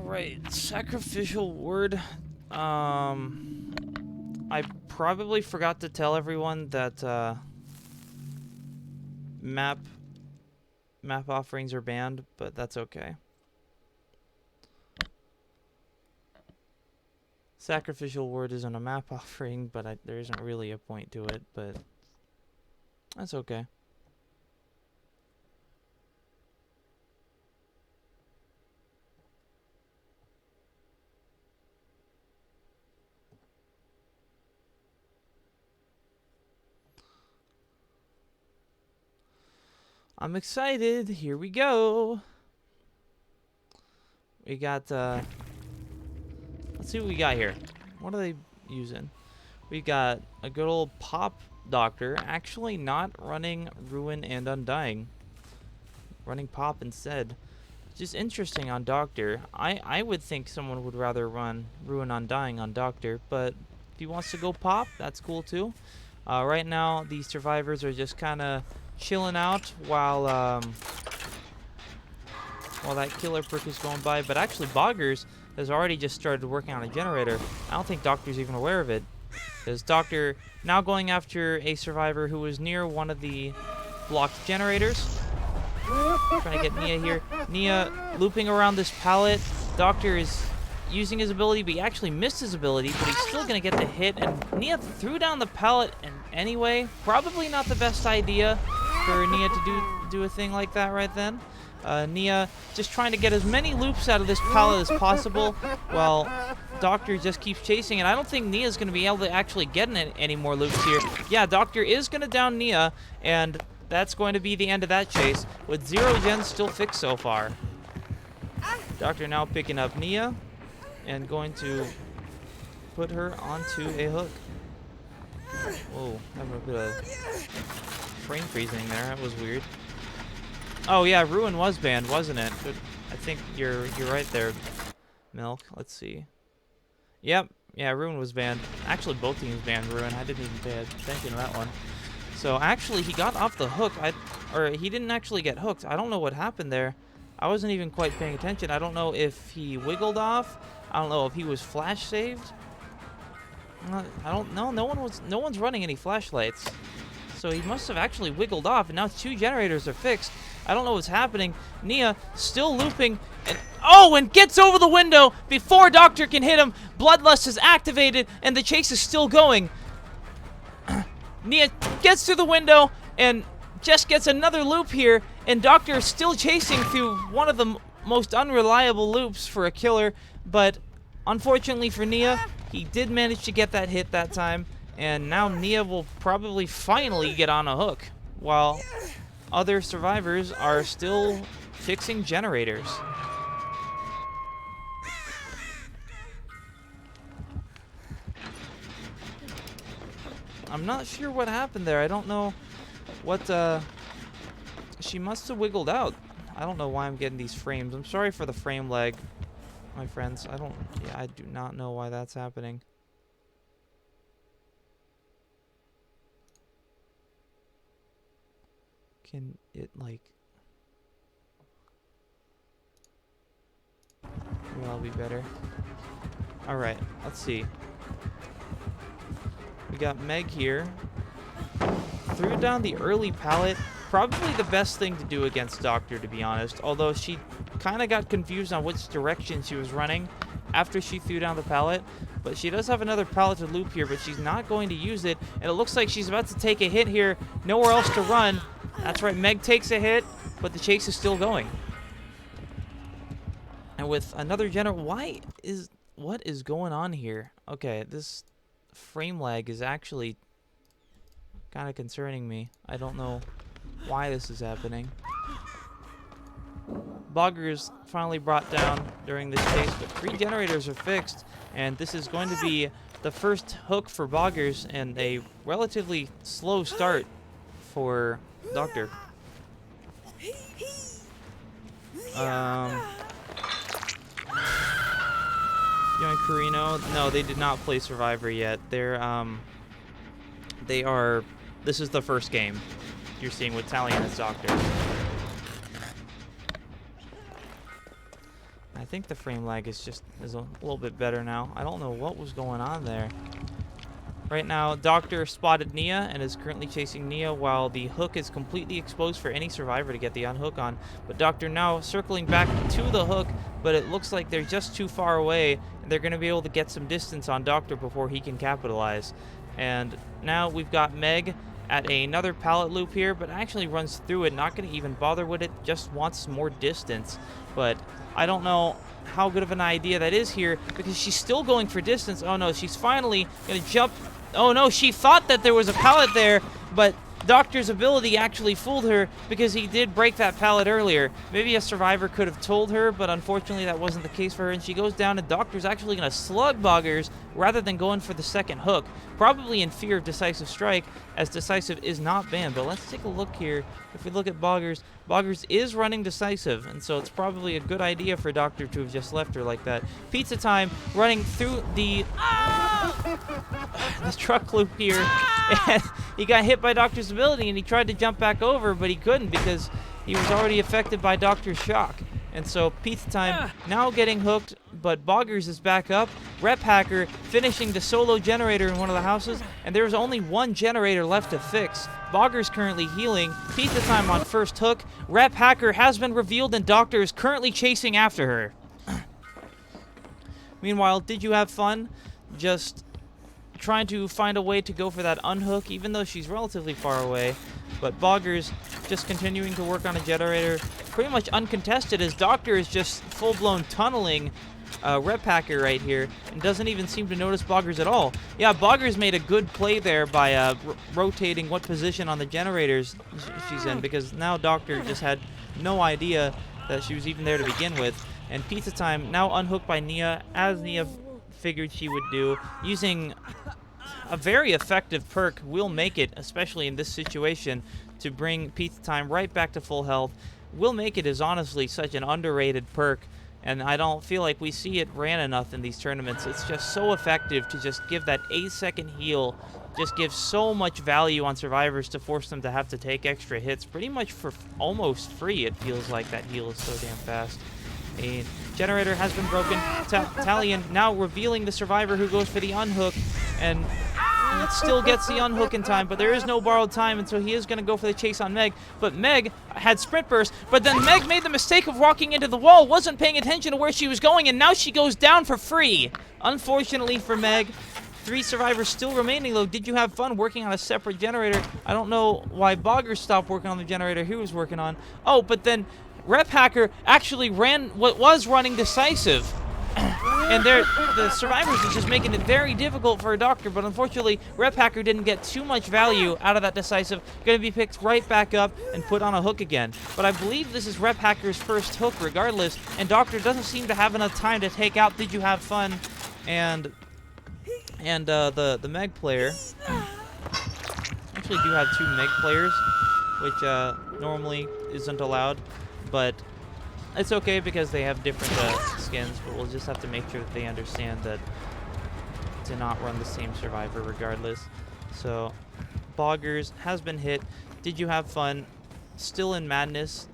Alright, sacrificial word. I probably forgot to tell everyone that map offerings are banned, but that's okay. Sacrificial word isn't a map offering, but there isn't really a point to it, but that's okay. I'm excited. Here we go. We got, let's see what we got here. What are they using? We got a good old pop doctor, actually not running Ruin and Undying. Running pop instead. Just interesting on doctor. I would think someone would rather run Ruin Undying on doctor, but if he wants to go pop, that's cool too. Right now, these survivors are just kind of chilling out while that killer perk is going by. But actually, Boggers has already just started working on a generator. I don't think Doctor's even aware of it. Because Doctor now going after a survivor who was near one of the blocked generators. Trying to get Nia here. Nia looping around this pallet. Doctor is using his ability, but he actually missed his ability, but he's still going to get the hit. And Nia threw down the pallet anyway. Probably not the best idea for Nia to do a thing like that right then. Nia just trying to get as many loops out of this pallet as possible while Doctor just keeps chasing. And I don't think Nia's going to be able to actually get any more loops here. Yeah, Doctor is going to down Nia, and that's going to be the end of that chase, with 0 gens still fixed so far. Doctor now picking up Nia and going to put her onto a hook. Whoa, having a bit of frame freezing there. That was weird. Oh yeah, Ruin was banned, wasn't it? But I think you're right there, Milk. Let's see. Yep, yeah, Ruin was banned. Actually, both teams banned Ruin. I didn't even pay attention to that one. So actually, he got off the hook. Or he didn't actually get hooked. I don't know what happened there. I wasn't even quite paying attention. I don't know if he wiggled off. I don't know if he was flash saved. I don't know. No one's running any flashlights. So he must have actually wiggled off, and now 2 generators are fixed. I don't know what's happening. Nia still looping, and gets over the window before Doctor can hit him. Bloodlust is activated, and the chase is still going. Nia gets through the window and just gets another loop here, and Doctor is still chasing through one of the most unreliable loops for a killer, but unfortunately for Nia, he did manage to get that hit that time, and now Nia will probably finally get on a hook, while other survivors are still fixing generators. I'm not sure what happened there. I don't know what, she must have wiggled out. I don't know why I'm getting these frames. I'm sorry for the frame lag, my friends. I do not know why that's happening. Can it, like... That'll be better. Alright, let's see. We got Meg here. Threw down the early pallet. Probably the best thing to do against Doctor, to be honest. Although she kind of got confused on which direction she was running after she threw down the pallet. But she does have another pallet to loop here, but she's not going to use it. And it looks like she's about to take a hit here. Nowhere else to run. That's right, Meg takes a hit, but the chase is still going. And with another generator... What is going on here? Okay, this frame lag is actually kind of concerning me. I don't know why this is happening. Boggers finally brought down during this chase, but 3 generators are fixed, and this is going to be the first hook for Boggers and a relatively slow start for Doctor. Young Carino, no, they did not play Survivor yet. They are. This is the first game you're seeing with Talion as Doctor. I think the frame lag is a little bit better now. I don't know what was going on there. Right now, Doctor spotted Nia and is currently chasing Nia while the hook is completely exposed for any survivor to get the unhook on. But Doctor now circling back to the hook, but it looks like they're just too far away, and they're going to be able to get some distance on Doctor before he can capitalize. And now we've got Meg at another pallet loop here, but actually runs through it, not going to even bother with it, just wants more distance. But I don't know how good of an idea that is here, because she's still going for distance. Oh no, she's finally going to jump. Oh no, she thought that there was a pallet there, but Doctor's ability actually fooled her because he did break that pallet earlier. Maybe a survivor could have told her, but unfortunately that wasn't the case for her, and she goes down, and Doctor's actually going to slug Boggers rather than going for the second hook, probably in fear of Decisive Strike, as Decisive is not banned. But let's take a look here. If we look at Boggers, Boggers is running Decisive, and so it's probably a good idea for Doctor to have just left her like that. Pizza Time running through the truck loop here, and he got hit by Doctor's ability, and he tried to jump back over, but he couldn't because he was already affected by Doctor's shock. And so Pizza Time now getting hooked, but Boggers is back up. Rep Hacker finishing the solo generator in one of the houses, and there's only one generator left to fix. Boggers currently healing. Pizza Time on first hook. Rep Hacker has been revealed, and Doctor is currently chasing after her. Meanwhile, did you have fun? Just trying to find a way to go for that unhook, even though she's relatively far away. But Boggers just continuing to work on a generator, pretty much uncontested, as Doctor is just full-blown tunneling Rep Hacker right here, and doesn't even seem to notice Boggers at all. Yeah, Boggers made a good play there by rotating what position on the generators she's in, because now Doctor just had no idea that she was even there to begin with. And Pizza Time now unhooked by Nia, as Nia figured she would do, using a very effective perk. Will make it, especially in this situation, to bring Pizza Time right back to full health. Will make it is honestly such an underrated perk, and I don't feel like we see it ran enough in these tournaments. It's just so effective to just give that 8-second heal. Just gives so much value on survivors to force them to have to take extra hits pretty much for almost free. It feels like that heal is so damn fast. A generator has been broken. Talion now revealing the survivor who goes for the unhook, and it still gets the unhook in time, but there is no borrowed time, and so he is going to go for the chase on Meg. But Meg had sprint burst, but then Meg made the mistake of walking into the wall, wasn't paying attention to where she was going, and now she goes down for free. Unfortunately for Meg. 3 survivors still remaining, though. Did you have fun working on a separate generator? I don't know why Boggers stopped working on the generator he was working on. Oh, but then Rep Hacker actually ran what was running Decisive. And the survivors are just making it very difficult for a Doctor, but unfortunately, Rep Hacker didn't get too much value out of that Decisive. Going to be picked right back up and put on a hook again. But I believe this is Rep Hacker's first hook regardless, and Doctor doesn't seem to have enough time to take out Did You Have Fun and the Meg player. Actually do have 2 Meg players, which normally isn't allowed, but it's okay because they have different skins, but we'll just have to make sure that they understand that to not run the same survivor regardless. So Boggers has been hit. Did You Have Fun? Still in madness,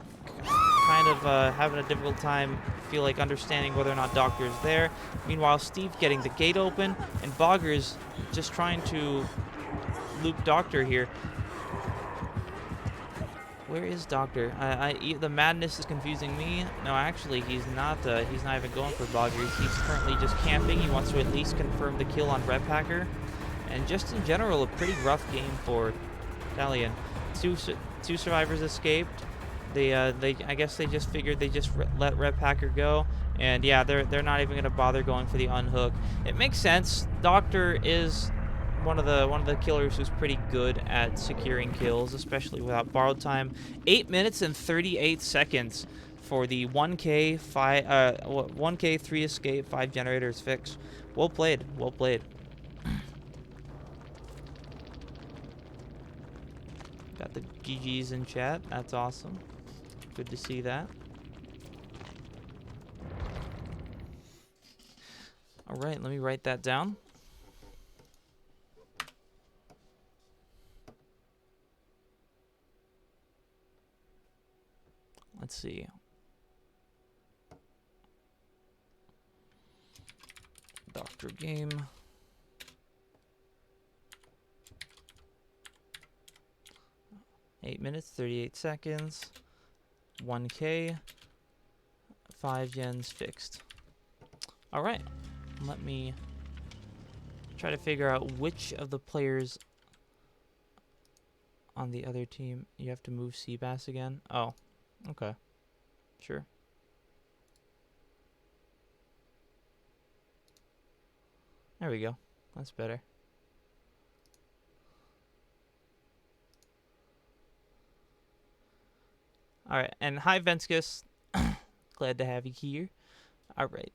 kind of having a difficult time, feel like understanding whether or not Doctor is there. Meanwhile, Steve getting the gate open, and Boggers just trying to loop Doctor here. Where is Doctor? The madness is confusing me. No, actually, he's not even going for Boggers. He's currently just camping. He wants to at least confirm the kill on Rep Hacker. And just in general, a pretty rough game for Talion. Two survivors escaped. I guess they just figured they just let Rep Hacker go. And yeah, they're not even gonna bother going for the unhook. It makes sense. Doctor is one of the killers who's pretty good at securing kills, especially without borrowed time. 8 minutes and 38 seconds for the 1K 1K 3 escape 5 generators fix. Well played. Well played. Got the GGs in chat. That's awesome. Good to see that. All right, let me write that down. Let's see. intro game. Eight minutes, 38 seconds. 1K. 5 yens fixed. All right. Let me try to figure out which of the players on the other team. You have to move Seabass again. Oh, okay. Sure. There we go. That's better. All right, and hi Venskis. Glad to have you here. All right.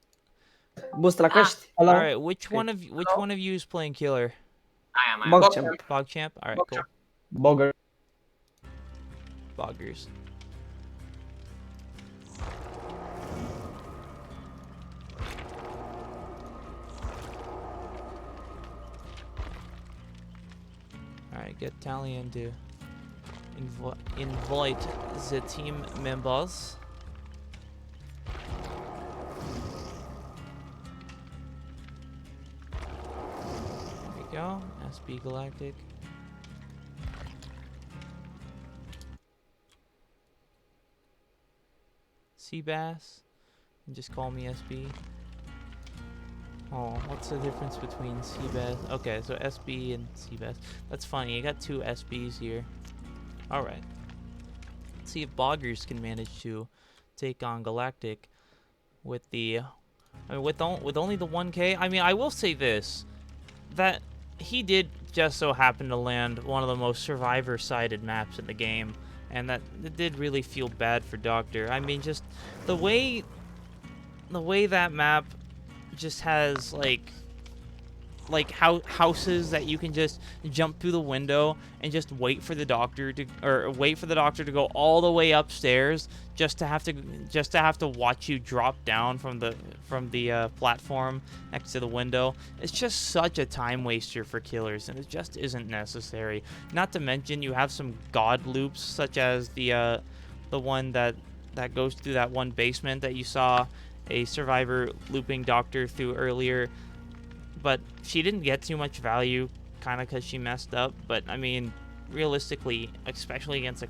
Boost la quest. All right, which one of you is playing killer? I am. Bogchamp. Bogchamp. All right, cool. Bogger. Boggers. All right, get Talion to invite the team members. There we go. SB Galactic. Seabass. Just call me SB. Oh, what's the difference between Seabass? Okay, so SB and Seabass. That's funny. You got two SBs here. All right. Let's see if Boggers can manage to take on Galactic with the, with only the 1K. I mean, I will say this, that he did just so happen to land one of the most survivor-sided maps in the game, and that it did really feel bad for Doctor. I mean, just the way that map just has like houses that you can just jump through the window and just wait for the doctor to go all the way upstairs just to have to watch you drop down from the platform next to the window. It's just such a time waster for killers, and it just isn't necessary. Not to mention you have some god loops such as the one that goes through that one basement that you saw a survivor looping doctor through earlier. But she didn't get too much value, kind of because she messed up. But, I mean, realistically, especially against a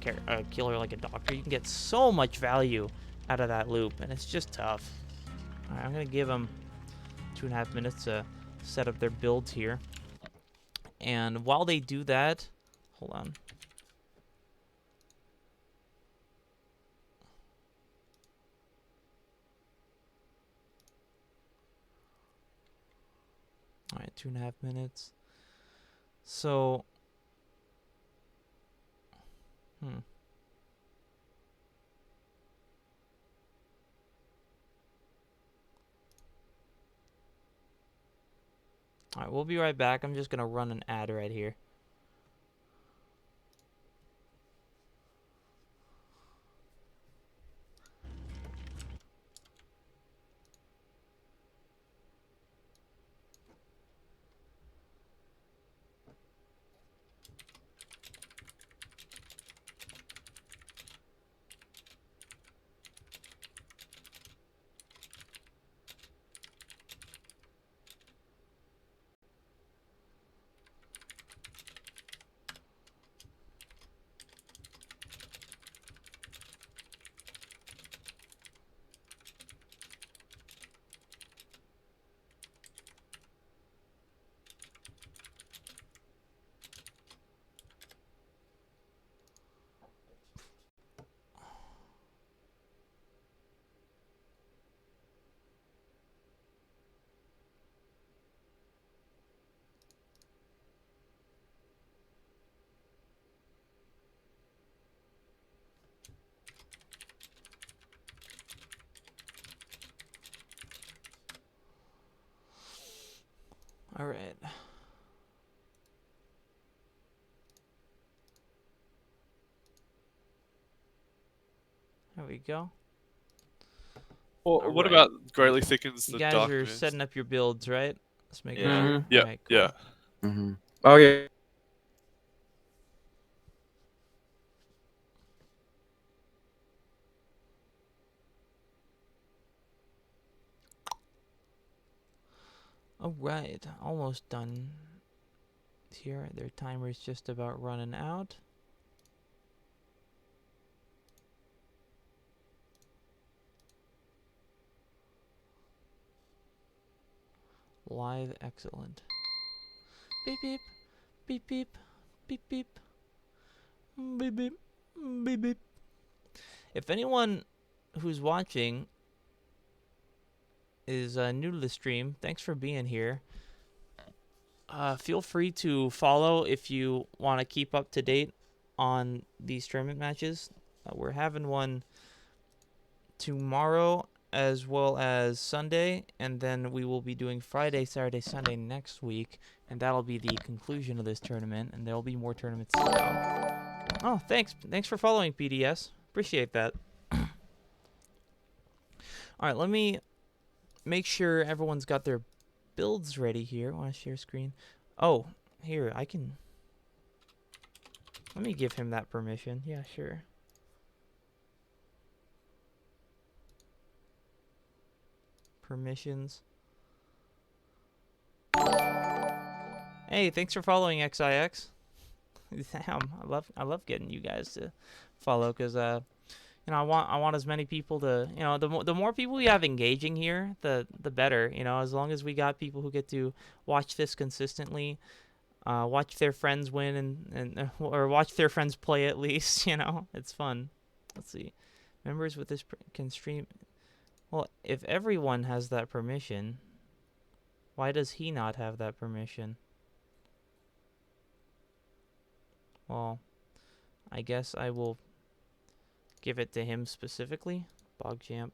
killer like a doctor, you can get so much value out of that loop, and it's just tough. All right, I'm going to give them 2.5 minutes to set up their builds here. And while they do that, hold on. All right, 2.5 minutes. So, All right, we'll be right back. I'm just gonna run an ad right here. All right. There we go. Well, what about greatly thickens the You guys darkness? are setting up your builds, right? Let's make Yeah. sure. Yeah. Right, cool. Yeah. Mm-hmm. Oh yeah. All right, almost done here. Their timer's just about running out. Live, excellent. Beep beep, beep beep, beep beep, beep beep, beep beep. If anyone who's watching is new to the stream, thanks for being here. Feel free to follow if you want to keep up to date on these tournament matches. We're having one tomorrow as well as Sunday, and then we will be doing Friday, Saturday, Sunday next week, and that'll be the conclusion of this tournament, and there'll be more tournaments to go. Oh, thanks for following, PDS. Appreciate that. All right, let me make sure everyone's got their builds ready here. Want to share screen? Oh, here, I can... Let me give him that permission. Yeah, sure. Permissions. Hey, thanks for following XIX. Damn, I love getting you guys to follow, because you know, I want as many people to, you know, the more people we have engaging here, the better, you know, as long as we got people who get to watch this consistently, watch their friends win and or watch their friends play at least, you know, it's fun. Let's see. Members with this can stream. Well, if everyone has that permission, why does he not have that permission? Well, I guess I will give it to him specifically. Bogjamp.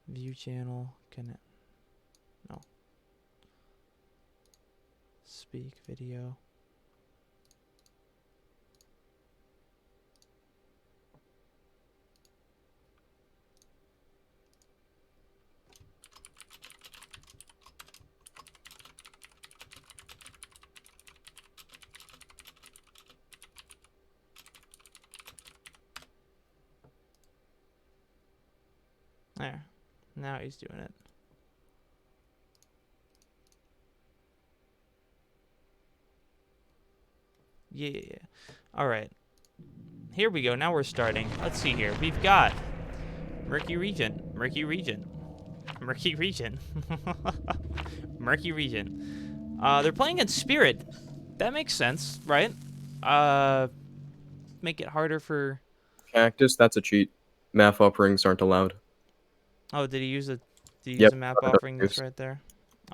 View channel. No. Speak video. There. Now he's doing it. Yeah. All right. Here we go. Now we're starting. Let's see here. We've got Murky Region. Murky Region. Murky Region. Murky Region. They're playing in Spirit. That makes sense, right? Make it harder for... Cactus, that's a cheat. Math offerings aren't allowed. Oh, did he use a Yep. map offering that's right there?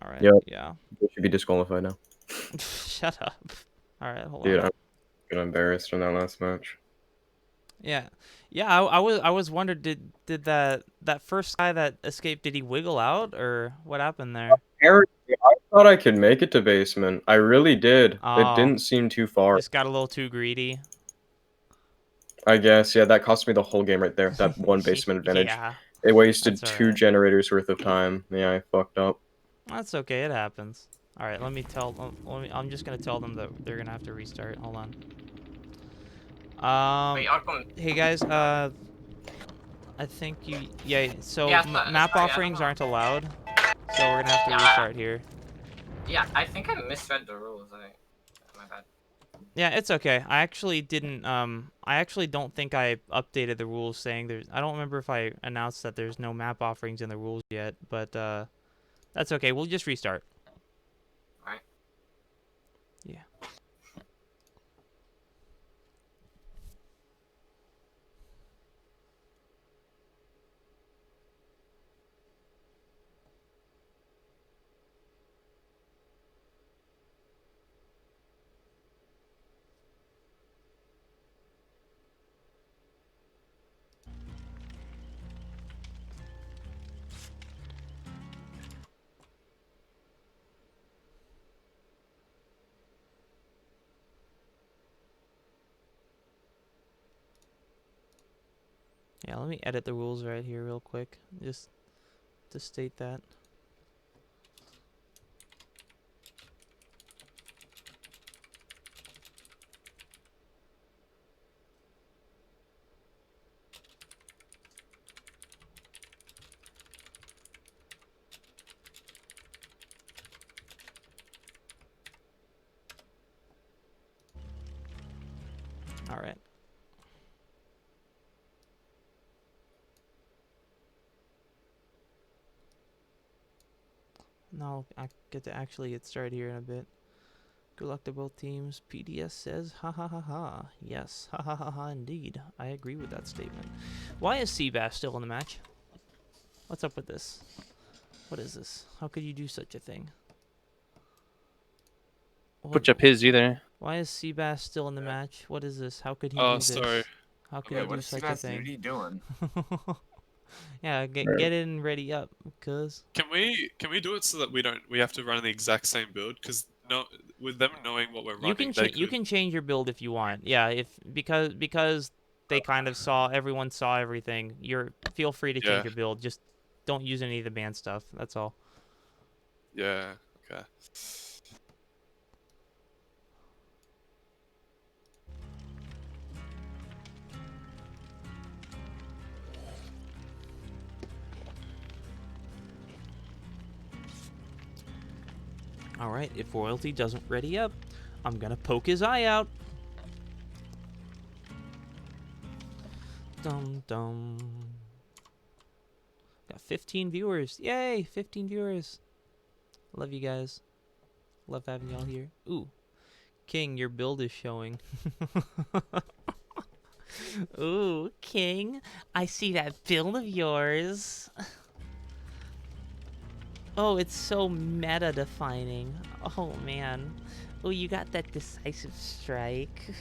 All right. Yep. Yeah. They should be disqualified now. Shut up. All right, hold Dude, on. I'm getting embarrassed in that last match. Yeah. Yeah, I was wondering, did that first guy that escaped, did he wiggle out, or what happened there? Apparently, I thought I could make it to basement. I really did. Oh. It didn't seem too far. Just got a little too greedy. I guess, yeah, that cost me the whole game right there. That one basement advantage. Yeah. It wasted That's all 2 right. generators worth of time. Yeah, I fucked up. That's okay. It happens. All right, let me tell. I'm just gonna tell them that they're gonna have to restart. Hold on. Wait, I'll come. Hey guys. I think you. Yeah. So Yeah, map sorry, offerings aren't allowed. So we're gonna have to restart here. Yeah, I think I misread the rules. My bad. Yeah, it's okay. I actually didn't. I actually don't think I updated the rules saying there's. I don't remember if I announced that there's no map offerings in the rules yet, but that's okay. We'll just restart. Alright. Yeah. Yeah, let me edit the rules right here real quick, just to state that. All right. Now I get to actually get started here in a bit. Good luck to both teams. PDS says, ha ha ha ha. Yes, ha ha ha ha indeed. I agree with that statement. Why is Seabass still in the match? What's up with this? What is this? How could you do such a thing? Put up his either. Why is Seabass still in the match? What is this? How could he Oh, do this? sorry. How could Yeah, he what do is such a Sebastian thing? doing? Yeah, get in and ready up, cuz. Can we do it so that we have to run the exact same build? Because with them knowing what we're running, You can change your build if you want. Yeah, because they kind of everyone saw everything. Feel free to change your build. Just don't use any of the banned stuff. That's all. Yeah. Okay. All right, if Royalty doesn't ready up, I'm going to poke his eye out. Dum dum. Got 15 viewers. Yay, 15 viewers. Love you guys. Love having y'all here. Ooh. King, your build is showing. Ooh, King, I see that build of yours. Oh, it's so meta-defining. Oh, man. Oh, you got that decisive strike.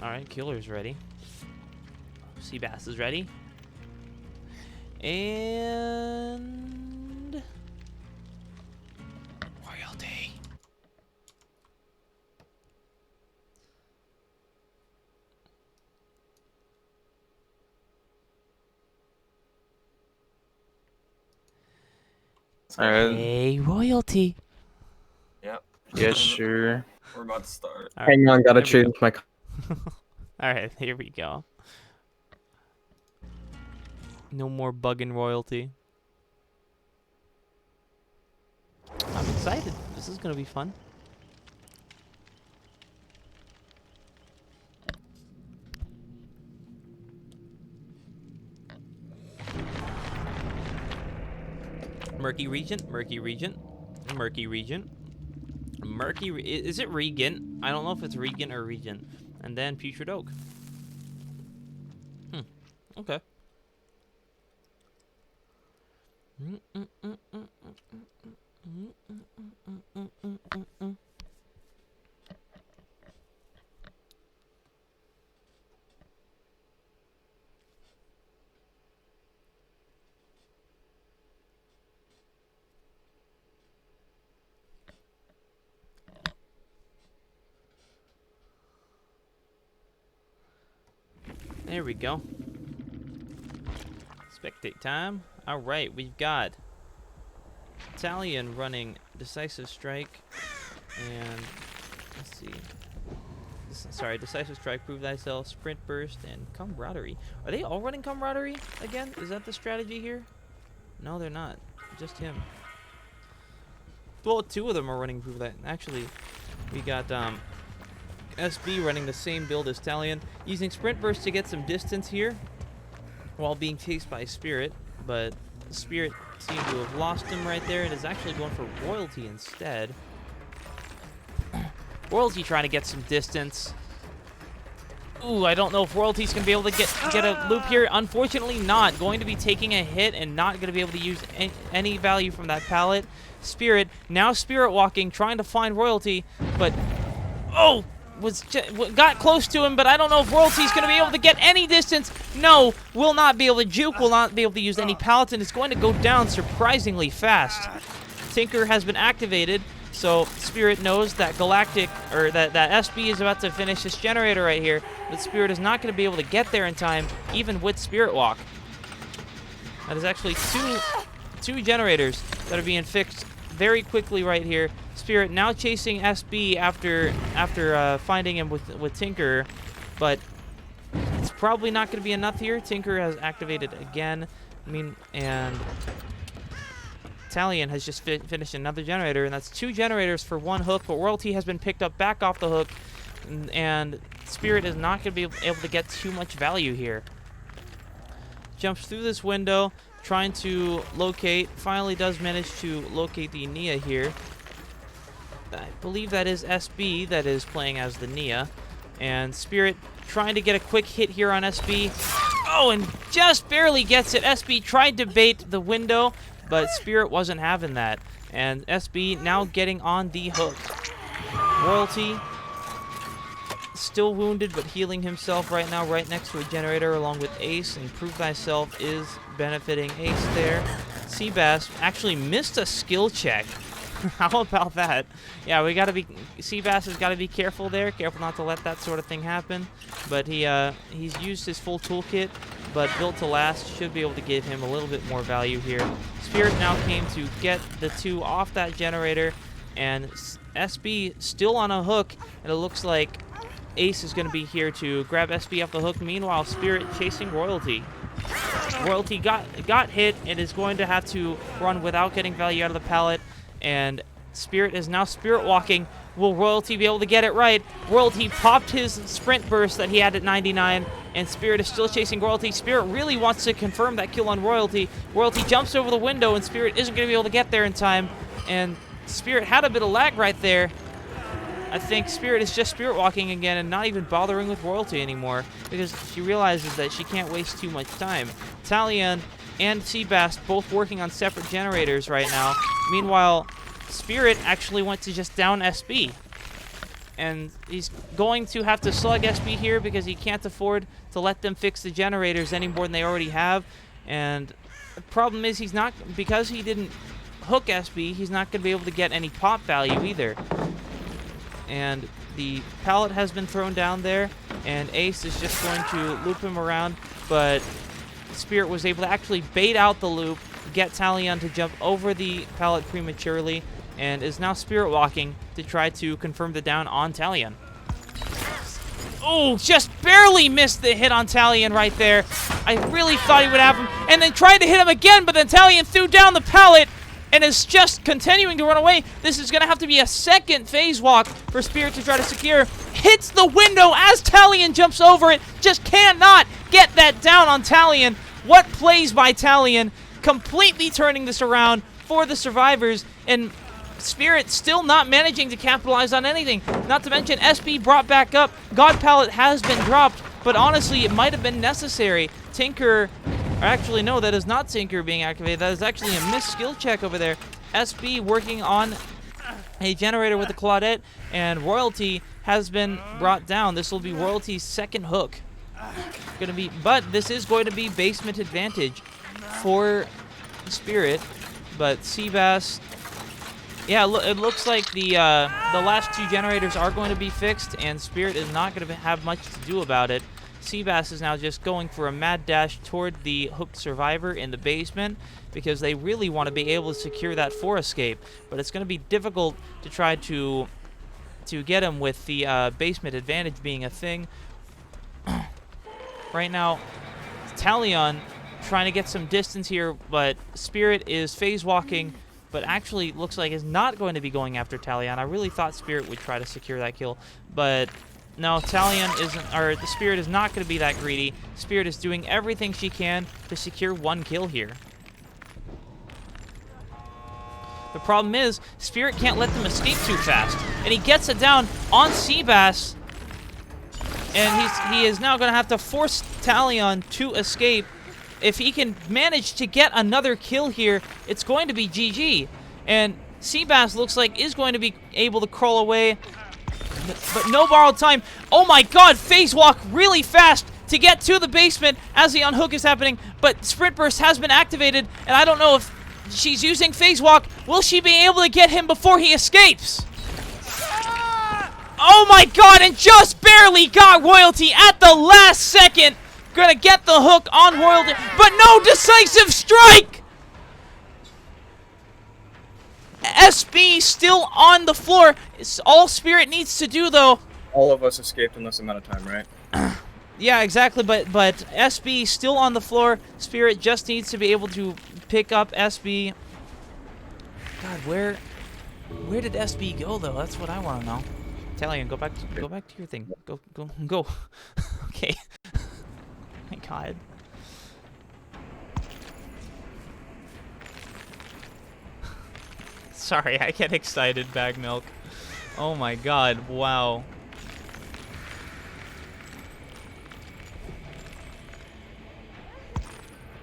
Alright, Killer's ready. Seabass is ready. And... Royalty. Hey, Royalty. Yep. Yeah, sure. We're about to start. All right, Hang on, gotta there we change my. Alright, here we go. No more bugging Royalty. I'm excited. This is gonna be fun. Murky Regent, Murky Regent, Murky Regent, is it Regent? I don't know if it's Regent or Regent. And then Putrid Oak. Okay. There we go. Spectate time. Alright, we've got Italian running Decisive Strike and let's see. Sorry, Decisive Strike, Prove Thyself, Sprint Burst, and Camaraderie. Are they all running Camaraderie again? Is that the strategy here? No, they're not. Just him. Well, two of them are running Prove That. Actually, we got SB running the same build as Talion, using Sprint Burst to get some distance here while being chased by Spirit, but Spirit seemed to have lost him right there and is actually going for Royalty instead. Royalty trying to get some distance. Ooh, I don't know if Royalty's going to be able to get a loop here. Unfortunately not. Going to be taking a hit and not going to be able to use any value from that pallet. Spirit, now Spirit walking, trying to find Royalty, but... Oh! Got close to him, but I don't know if Royalty's going to be able to get any distance. No, will not be able to juke, will not be able to use any pallets, and it's going to go down surprisingly fast. Tinker has been activated, so Spirit knows that Galactic, or that SB is about to finish this generator right here, but Spirit is not going to be able to get there in time, even with Spirit Walk. That is actually two generators that are being fixed very quickly right here. Spirit now chasing SB after finding him with Tinker, but it's probably not going to be enough here. Tinker has activated again. And Talion has just finished another generator, and that's 2 generators for 1 hook, but Royalty has been picked up back off the hook, and Spirit is not going to be able to get too much value here. Jumps through this window, trying to locate, finally does manage to locate the Nia here. I believe that is SB that is playing as the Nia, and Spirit trying to get a quick hit here on SB. Oh, and just barely gets it. SB tried to bait the window, but Spirit wasn't having that. And SB now getting on the hook. Royalty still wounded, but healing himself right now, right next to a generator along with Ace. And Prove Thyself is benefiting Ace there. Seabass actually missed a skill check. How about that? Yeah, we gotta be. Seabass has gotta be careful there. Careful not to let that sort of thing happen. But he's used his full toolkit, but Built to Last should be able to give him a little bit more value here. Spirit now came to get the 2 off that generator, and SB still on a hook, and it looks like Ace is gonna be here to grab SB off the hook. Meanwhile, Spirit chasing Royalty. Royalty got hit and is going to have to run without getting value out of the pallet. And Spirit is now Spirit walking. Will Royalty be able to get it right? Royalty popped his sprint burst that he had at 99, and Spirit is still chasing Royalty. Spirit really wants to confirm that kill on Royalty. Royalty jumps over the window, and Spirit isn't going to be able to get there in time. And Spirit had a bit of lag right there. I think Spirit is just Spirit walking again and not even bothering with Royalty anymore, because she realizes that she can't waste too much time. Talion and Seabass both working on separate generators right now. Meanwhile, Spirit actually went to just down SB. And he's going to have to slug SB here because he can't afford to let them fix the generators any more than they already have. And the problem is because he didn't hook SB, he's not going to be able to get any pop value either. And the pallet has been thrown down there, and Ace is just going to loop him around, but Spirit was able to actually bait out the loop, get Talion to jump over the pallet prematurely, and is now Spirit walking to try to confirm the down on Talion. Oh, just barely missed the hit on Talion right there. I really thought he would have him, and then tried to hit him again, but then Talion threw down the pallet and is just continuing to run away. This is going to have to be a second phase walk for Spirit to try to secure. Hits the window as Talion jumps over it. Just cannot get that down on Talion. What plays by Talion, completely turning this around for the survivors, and Spirit still not managing to capitalize on anything. Not to mention SB brought back up. God Pallet has been dropped, but honestly, it might have been necessary. Tinker, or actually no, that is not Tinker being activated. That is actually a missed skill check over there. SB working on a generator with the Claudette, and Royalty has been brought down. This will be Royalty's second hook. But this is going to be basement advantage for Spirit. But Seabass, yeah, it looks like the last 2 generators are going to be fixed, and Spirit is not going to have much to do about it. Seabass is now just going for a mad dash toward the hooked survivor in the basement because they really want to be able to secure that 4 escape. But it's going to be difficult to try to get him with the basement advantage being a thing. Right now, Talion trying to get some distance here, but Spirit is phase walking, but actually looks like is not going to be going after Talion. I really thought Spirit would try to secure that kill, but no, Talion isn't, or the Spirit is not going to be that greedy. Spirit is doing everything she can to secure 1 kill here. The problem is, Spirit can't let them escape too fast, and he gets it down on Seabass, and he is now going to have to force Talion to escape. If he can manage to get another kill here, it's going to be GG. And Seabass looks like is going to be able to crawl away, but no borrowed time. Oh my god, phase walk really fast to get to the basement as the unhook is happening, but Sprint Burst has been activated, and I don't know if she's using phase walk. Will she be able to get him before he escapes? Oh my god, and just barely got Royalty at the last second. Gonna get the hook on Royalty, but no decisive strike! SB still on the floor. It's all Spirit needs to do, though. All of us escaped in this amount of time, right? Yeah, exactly, but SB still on the floor. Spirit just needs to be able to pick up SB. God, where did SB go, though? That's what I want to know. Italian, go back to your thing. Go. Okay. My God. Sorry, I get excited, Bag Milk. Oh my God, wow.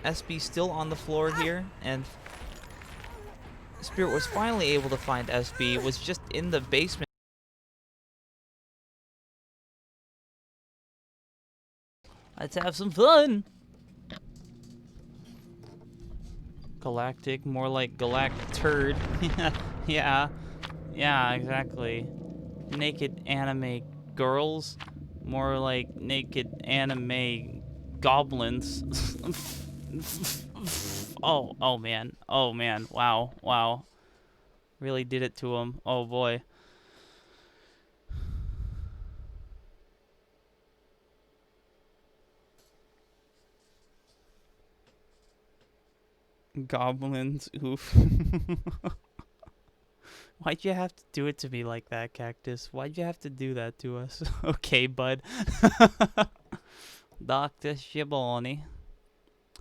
SB still on the floor here, and Spirit was finally able to find SB, was just in the basement. Let's have some fun! Galactic, more like Galactic Turd. Yeah, exactly. Naked anime girls, more like naked anime goblins. Oh man, wow. Really did it to him. Oh boy. Goblins, oof. Why'd you have to do it to me like that, Cactus? Why'd you have to do that to us? Okay, bud. Dr. Shiboni.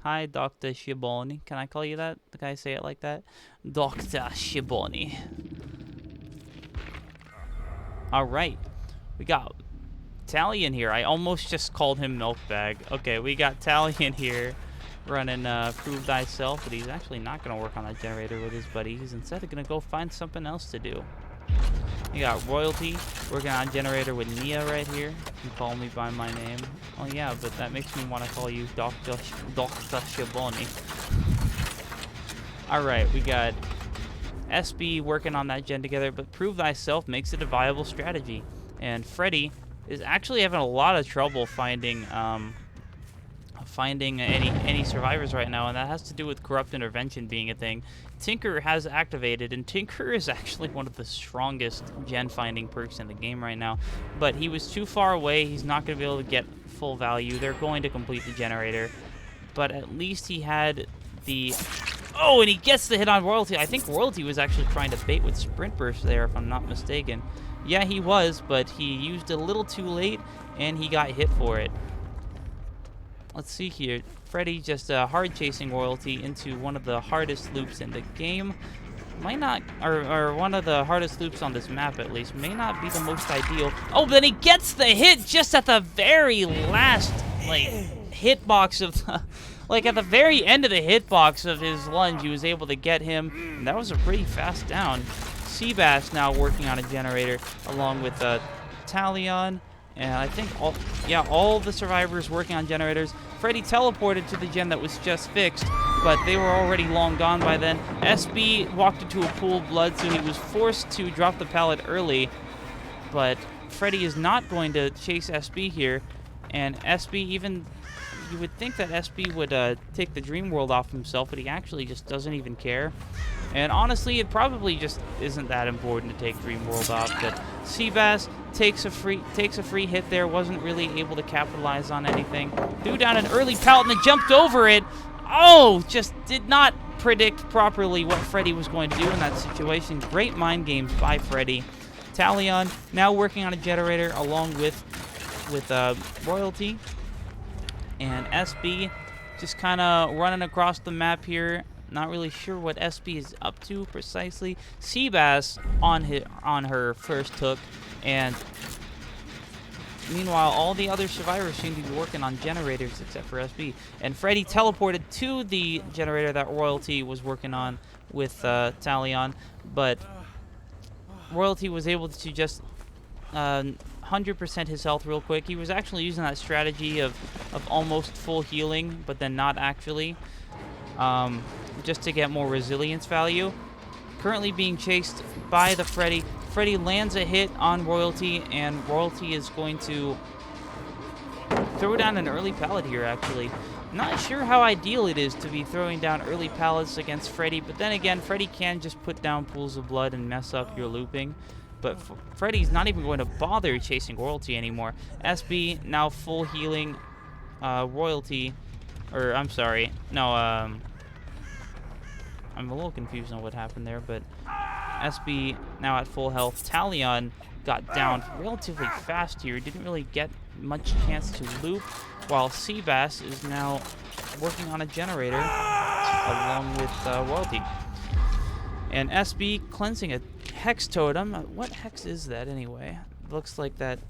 Hi, Dr. Shiboni. Can I call you that? Can I say it like that? Dr. Shiboni. Alright. We got Talion here. I almost just called him Milkbag. Okay, we got Talion here running Prove Thyself, but he's actually not going to work on that generator with his buddy. He's instead going to go find something else to do. You got Royalty working on generator with Nia right here. You can call me by my name. Oh yeah, but that makes me want to call you Dr. Shiboni. Alright, we got SB working on that gen together, but Prove Thyself makes it a viable strategy. And Freddy is actually having a lot of trouble finding any survivors right now, and that has to do with corrupt intervention being a thing. Tinker has activated, and Tinker is actually one of the strongest gen finding perks in the game right now, but he was too far away. He's not going to be able to get full value. They're going to complete the generator, but at least he had the... Oh, and he gets the hit on Royalty. I think Royalty was actually trying to bait with Sprint Burst there, if I'm not mistaken. Yeah, he was, but he used it a little too late, and he got hit for it. Let's see here. Freddy just hard chasing Royalty into one of the hardest loops in the game. Might not, or one of the hardest loops on this map at least. May not be the most ideal. Oh, but then he gets the hit just at the very last, like, hitbox of the, like at the very end of the hitbox of his lunge, he was able to get him. And that was a pretty fast down. Seabass now working on a generator along with Talion. And I think all the survivors working on generators. Freddy teleported to the gen that was just fixed, but they were already long gone by then. SB walked into a pool of blood, so he was forced to drop the pallet early. But Freddy is not going to chase SB here. And SB, even... You would think that SB would take the Dream World off himself, but he actually just doesn't even care. And honestly, it probably just isn't that important to take Dream World off. But Seabass takes a free hit there, wasn't really able to capitalize on anything. Threw down an early pallet and then jumped over it. Oh, just did not predict properly what Freddy was going to do in that situation. Great mind games by Freddy. Talion now working on a generator along with Royalty. And SB just kind of running across the map here. Not really sure what SB is up to precisely. Seabass on her first hook. And meanwhile, all the other survivors seem to be working on generators except for SB. And Freddy teleported to the generator that Royalty was working on with Talion. But Royalty was able to just... 100% his health real quick. He was actually using that strategy of almost full healing, but then not actually, just to get more resilience value. Currently being chased by the Freddy. Freddy lands a hit on Royalty, and Royalty is going to throw down an early pallet here, actually. Not sure how ideal it is to be throwing down early pallets against Freddy, but then again, Freddy can just put down pools of blood and mess up your looping. But Freddy's not even going to bother chasing Royalty anymore. SB now full healing Royalty, or I'm sorry, no, I'm a little confused on what happened there, but SB now at full health. Talion got down relatively fast here, didn't really get much chance to loop, while Seabass is now working on a generator along with Royalty. And SB cleansing a Hex Totem. What Hex is that anyway? Looks like that.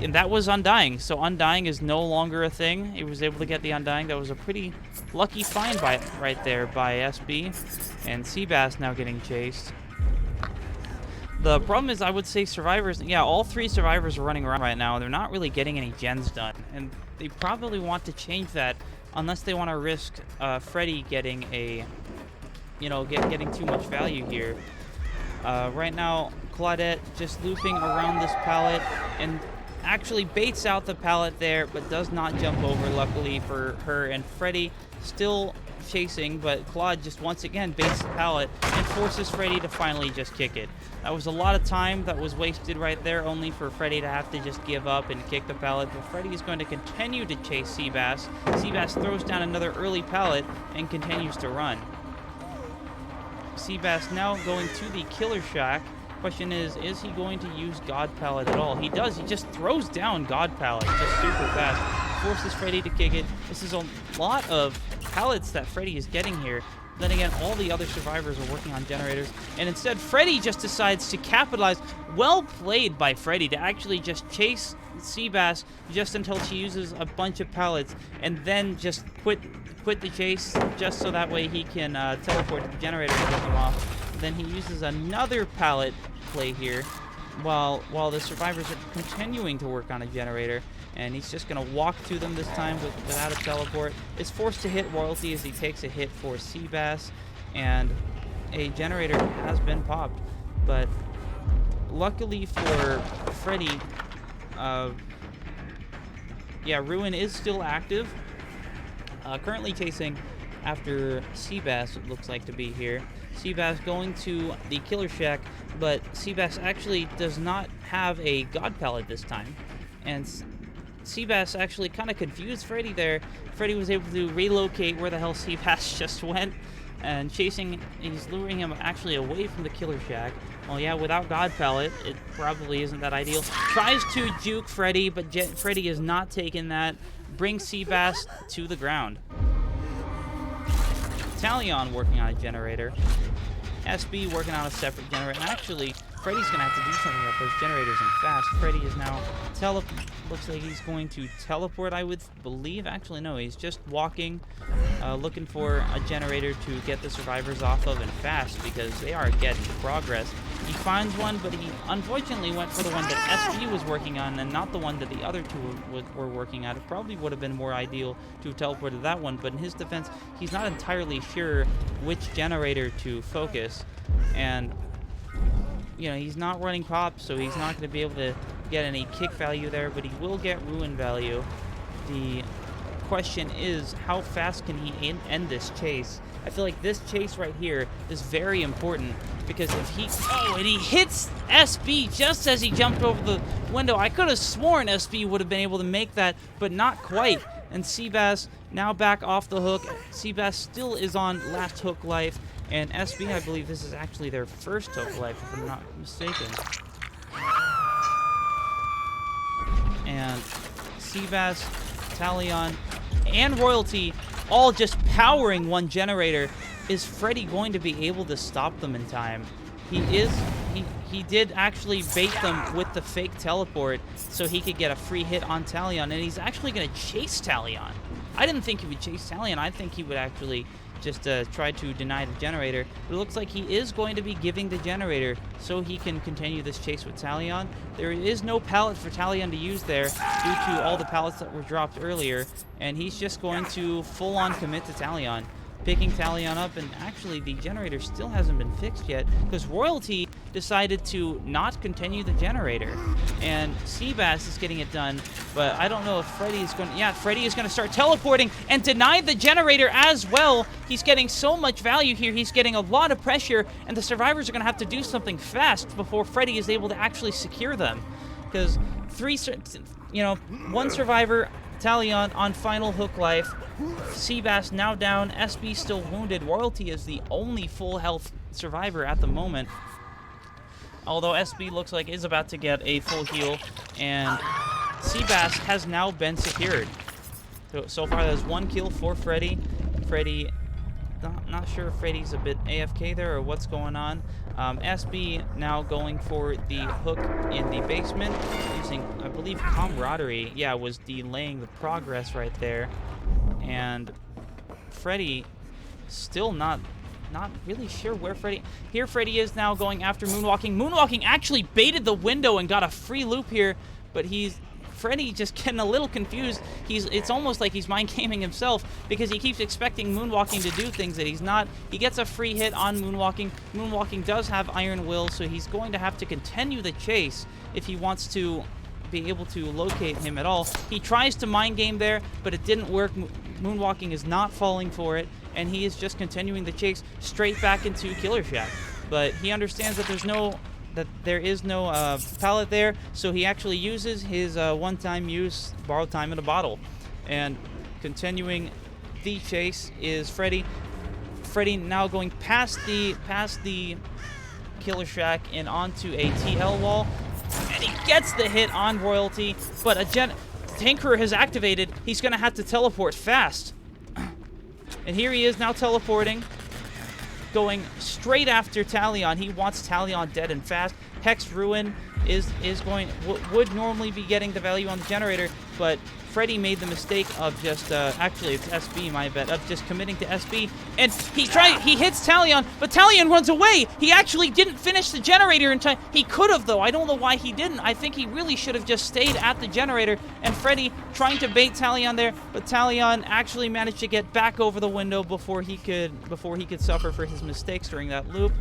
And that was Undying, so Undying is no longer a thing. He was able to get the Undying. That was a pretty lucky find right there by SB. And Seabass now getting chased. The problem is, I would say survivors, yeah, all 3 survivors are running around right now. They're not really getting any gens done. And they probably want to change that unless they want to risk Freddy getting a, you know, getting too much value here. Right now, Claudette just looping around this pallet and actually baits out the pallet there, but does not jump over, luckily for her. And Freddy still chasing, but Claude just once again baits the pallet and forces Freddy to finally just kick it. That was a lot of time that was wasted right there, only for Freddy to have to just give up and kick the pallet. But Freddy is going to continue to chase Seabass. Seabass throws down another early pallet and continues to run. Seabass now going to the Killer Shack. Question is he going to use God Pallet at all? He does. He just throws down God Pallet just super fast. Forces Freddy to kick it. This is a lot of pallets that Freddy is getting here. Then again, all the other survivors are working on generators. And instead, Freddy just decides to capitalize. Well played by Freddy to actually just chase Seabass just until she uses a bunch of pallets. And then just quit the chase just so that way he can teleport to the generator and get them off. Then he uses another pallet play here while the survivors are continuing to work on a generator, and he's just going to walk to them this time without a teleport. Is forced to hit Royalty as he takes a hit for Seabass, and a generator has been popped. But luckily for Freddy, yeah, Ruin is still active. Currently chasing after Seabass, it looks like to be here. Seabass going to the Killer Shack, but Seabass actually does not have a God Pallet this time. And Seabass actually kind of confused Freddy there. Freddy was able to relocate where the hell Seabass just went, and chasing, he's luring him actually away from the Killer Shack. Well, yeah, without God Pallet, it probably isn't that ideal. Tries to juke Freddy, but Freddy is not taking that. Brings Seabass to the ground. Talion working on a generator. SB working on a separate generator. And actually, Freddy's going to have to do something about those generators and fast. Freddy is now looks like he's going to teleport, I would believe. Actually, no, he's just walking, looking for a generator to get the survivors off of and fast, because they are getting progress. He finds one, but he unfortunately went for the one that SB was working on and not the one that the other two were working on. It probably would have been more ideal to have teleported that one, but in his defense, he's not entirely sure which generator to focus. And you know, he's not running pop, so he's not going to be able to get any kick value there, but he will get ruin value. The question is, how fast can he end this chase? I feel like this chase right here is very important, because if he... Oh, and he hits SB just as he jumped over the window. I could have sworn SB would have been able to make that, but not quite. And Seabass now back off the hook. Seabass still is on last hook life. And SB, I believe this is actually their first hook life, if I'm not mistaken. And Seabass, Talion, and Royalty all just powering one generator. Is Freddy going to be able to stop them in time? He did actually bait them with the fake teleport so he could get a free hit on Talion, and he's actually going to chase Talion. I didn't think he would chase Talion. I think he would actually just try to deny the generator. But it looks like he is going to be giving the generator so he can continue this chase with Talion. There is no pallet for Talion to use there due to all the pallets that were dropped earlier, and he's just going to full-on commit to Talion. Picking Talion up, and actually the generator still hasn't been fixed yet, because Royalty decided to not continue the generator. And Seabass is getting it done, but I don't know if Freddy is going to... Yeah, Freddy is going to start teleporting and deny the generator as well. He's getting so much value here. He's getting a lot of pressure, and the survivors are going to have to do something fast before Freddy is able to actually secure them. Because one survivor, Talion, on final hook life. Seabass now down. SB still wounded. Royalty is the only full health survivor at the moment. Although SB looks like is about to get a full heal, and Seabass has now been secured. So far, there's 1 kill for Freddy. Freddy, not sure if Freddy's a bit AFK there or what's going on. SB now going for the hook in the basement, using, I believe, camaraderie. Yeah, was delaying the progress right there. And Freddy still not really sure where Freddy... Here Freddy is now going after Moonwalking. Moonwalking actually baited the window and got a free loop here, but Freddy just getting a little confused. It's almost like he's mind gaming himself because he keeps expecting Moonwalking to do things that he's not. He gets a free hit on Moonwalking. Moonwalking does have Iron Will, so he's going to have to continue the chase if he wants to be able to locate him at all. He tries to mind game there, but it didn't work. Moonwalking is not falling for it, and he is just continuing the chase straight back into Killer Shack. But he understands that there is no pallet there, so he actually uses his one-time use, borrowed time in a bottle. And continuing the chase is Freddy. Freddy now going past the Killer Shack and onto a TL wall. And he gets the hit on Royalty, but Tinkerer has activated. He's going to have to teleport fast. And here he is now teleporting, going straight after Talion. He wants Talion dead and fast. Hex Ruin would normally be getting the value on the generator, but Freddy made the mistake of just, actually it's SB, my bet, of just committing to SB, and he hits Talion, but Talion runs away! He actually didn't finish the generator in time. He could have, though. I don't know why he didn't. I think he really should have just stayed at the generator, and Freddy trying to bait Talion there, but Talion actually managed to get back over the window before he could suffer for his mistakes during that loop.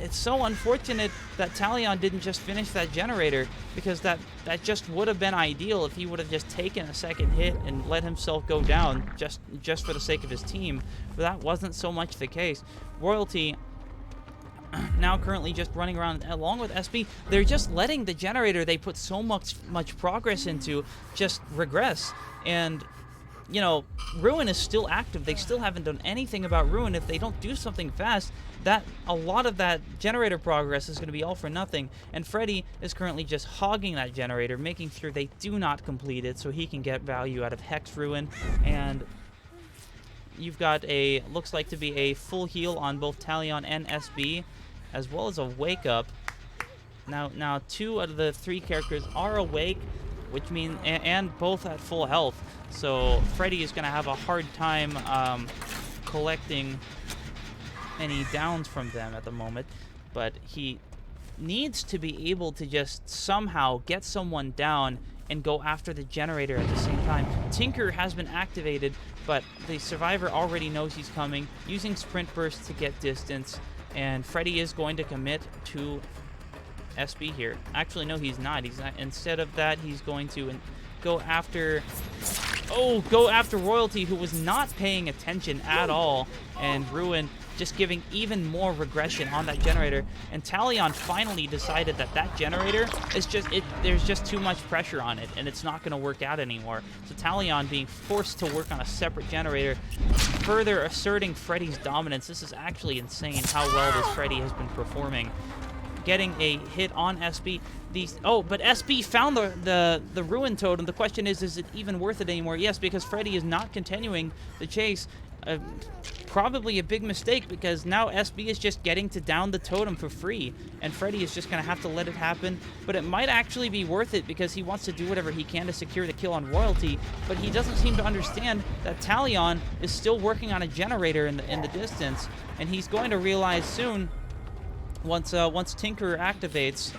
It's so unfortunate that Talion didn't just finish that generator, because that just would have been ideal if he would have just taken a second hit and let himself go down just for the sake of his team. But that wasn't so much the case. Royalty now currently just running around along with SB. They're just letting the generator they put so much progress into just regress. And Ruin is still active. They still haven't done anything about Ruin. If they don't do something fast, a lot of that generator progress is going to be all for nothing. And Freddy is currently just hogging that generator, making sure they do not complete it so he can get value out of Hex Ruin. And you've got looks like to be a full heal on both Talion and SB, as well as a wake up. Now 2 out of the 3 characters are awake, which means, and both at full health. So Freddy is going to have a hard time collecting any downs from them at the moment, but he needs to be able to just somehow get someone down and go after the generator at the same time. Tinker has been activated, but the survivor already knows he's coming, using Sprint Burst to get distance, and Freddy is going to commit to SB here. Actually, no, he's not. Instead of that, he's going to go after Royalty, who was not paying attention at all, and Ruin just giving even more regression on that generator. And Talion finally decided that generator is there's just too much pressure on it, and it's not going to work out anymore. So Talion being forced to work on a separate generator, further asserting Freddy's dominance. This is actually insane how well this Freddy has been performing. Getting a hit on SB. But SB found the Ruin Totem. The question is it even worth it anymore? Yes, because Freddy is not continuing the chase. Probably a big mistake, because now SB is just getting to down the totem for free, and Freddy is just going to have to let it happen. But it might actually be worth it, because he wants to do whatever he can to secure the kill on Royalty, but he doesn't seem to understand that Talion is still working on a generator in the distance, and he's going to realize soon, once Tinkerer activates,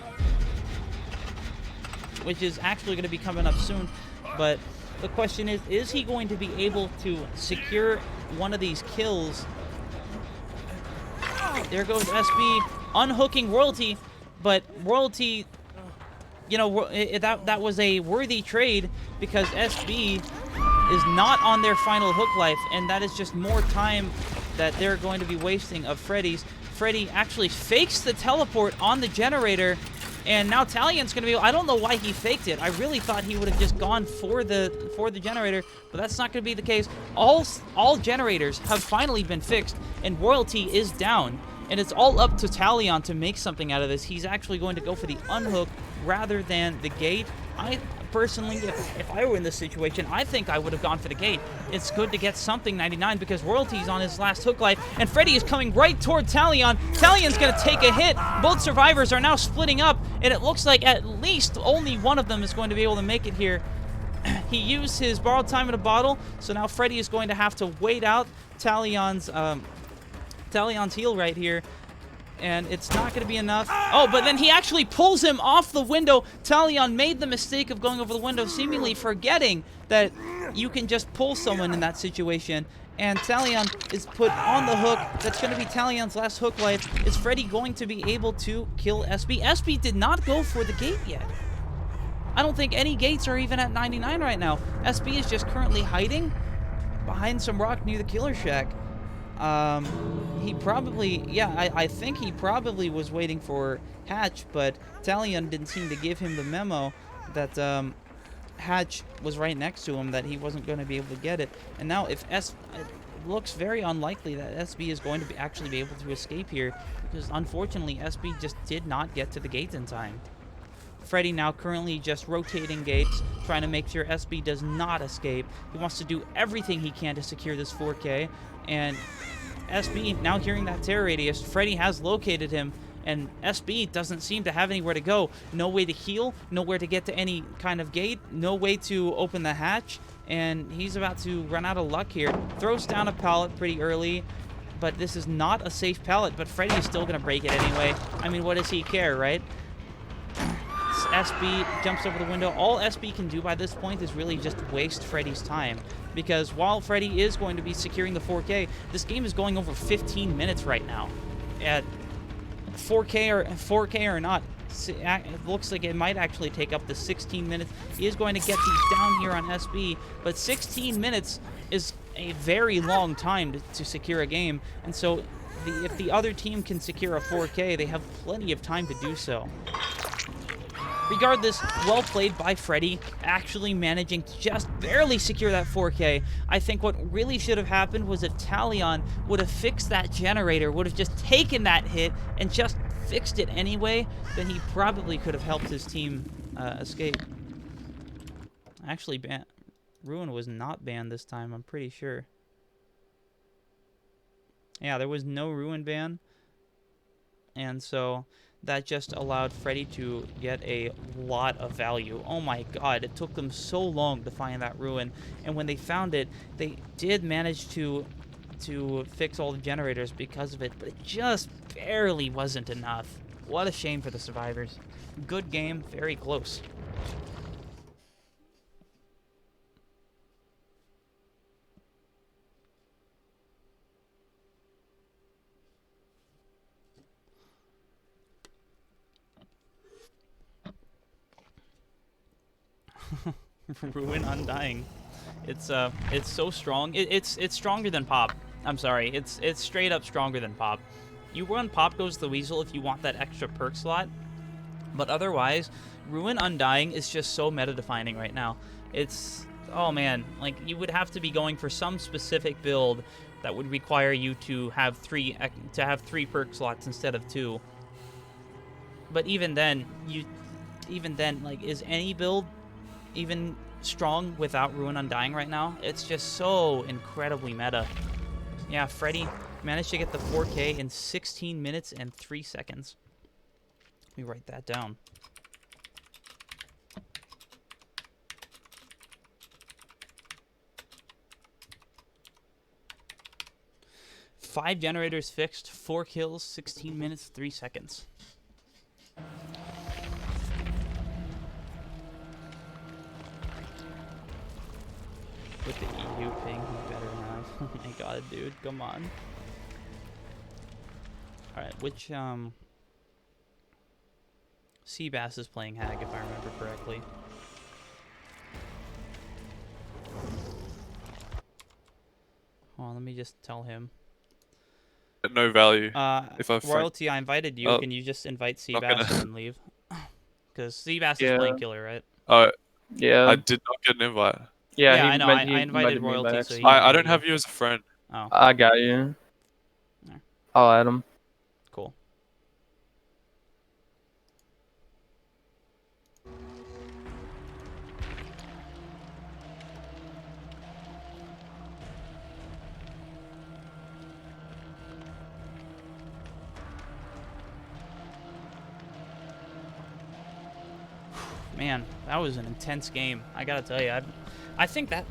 which is actually going to be coming up soon. But the question is he going to be able to secure one of these kills? There goes SB unhooking Royalty. But Royalty, you know, that was a worthy trade because SB is not on their final hook life, and that is just more time that they're going to be wasting of Freddy's. Freddy actually fakes the teleport on the generator, and now Talion's going to be... I don't know why he faked it. I really thought he would have just gone for the generator, but that's not going to be the case. All generators have finally been fixed, and Royalty is down. And it's all up to Talion to make something out of this. He's actually going to go for the unhook rather than the gate. I personally, if I were in this situation, I think I would have gone for the gate. It's good to get something 99 because Royalty's on his last hook life, and Freddy is coming right toward Talion. Talion's going to take a hit. Both survivors are now splitting up, and it looks like at least only one of them is going to be able to make it here. He used his borrowed time in a bottle, so now Freddy is going to have to wait out Talion's heal right here, and it's not going to be enough. Oh, but then he actually pulls him off the window. Talion made the mistake of going over the window, seemingly forgetting that you can just pull someone in that situation, and Talion is put on the hook. That's going to be Talion's last hook life. Is Freddy going to be able to kill SB? SB did not go for the gate yet. I don't think any gates are even at 99 right now. SB is just currently hiding behind some rock near the killer shack. He probably, yeah, I think he probably was waiting for Hatch, but Talion didn't seem to give him the memo that, Hatch was right next to him, that he wasn't going to be able to get it. And now if it looks very unlikely that SB is going to actually be able to escape here, because unfortunately SB just did not get to the gate in time. Freddy now currently just rotating gates, trying to make sure SB does not escape. He wants to do everything he can to secure this 4K, and SB, now hearing that terror radius, Freddy has located him, and SB doesn't seem to have anywhere to go. No way to heal, nowhere to get to any kind of gate, no way to open the hatch, and he's about to run out of luck here. Throws down a pallet pretty early, but this is not a safe pallet, but Freddy is still going to break it anyway. I mean, what does he care, right? SB jumps over the window. All SB can do by this point is really just waste Freddy's time, because while Freddy is going to be securing the 4K, this game is going over 15 minutes right now. At 4K or not, it looks like it might actually take up to 16 minutes. He is going to get these down here on SB, but 16 minutes is a very long time to secure a game, and so if the other team can secure a 4K, they have plenty of time to do so. Regardless, well played by Freddy, actually managing to just barely secure that 4K. I think what really should have happened was if Talion would have fixed that generator, would have just taken that hit and just fixed it anyway, then he probably could have helped his team escape. Actually, Ruin was not banned this time, I'm pretty sure. Yeah, there was no Ruin ban, and so that just allowed Freddy to get a lot of value. Oh my god, it took them so long to find that Ruin, and when they found it, they did manage to fix all the generators because of it, but it just barely wasn't enough. What a shame for the survivors. Good game, very close. Ruin Undying. It's so strong. It's stronger than Pop. I'm sorry. It's straight up stronger than Pop. You run Pop Goes the Weasel if you want that extra perk slot, but otherwise, Ruin Undying is just so meta-defining right now. It's, oh man, like you would have to be going for some specific build that would require you to have three perk slots instead of 2. But even then, like, is any build even strong without Ruin Undying right now? It's just so incredibly meta. Yeah, Freddy managed to get the 4K in 16 minutes and 3 seconds. Let me write that down. Five generators fixed, 4 kills, 16 minutes, 3 seconds. With the EU ping, he better have. Oh my god, dude, come on. Alright, which, Seabass is playing Hag, if I remember correctly. Hold on, let me just tell him. At no value. If I find, Royalty, I invited you. Can you just invite not Seabass gonna. and then leave? Because Seabass is Yeah. playing killer, right? I Yeah. did not get an invite. Yeah, Yeah, he I know. meant I he invited invited me by Royalty, so he accident. I invited don't have you as a friend. Oh, I got you. Yeah. I'll add him. cool. Man, that was an intense game. I gotta tell you, I think that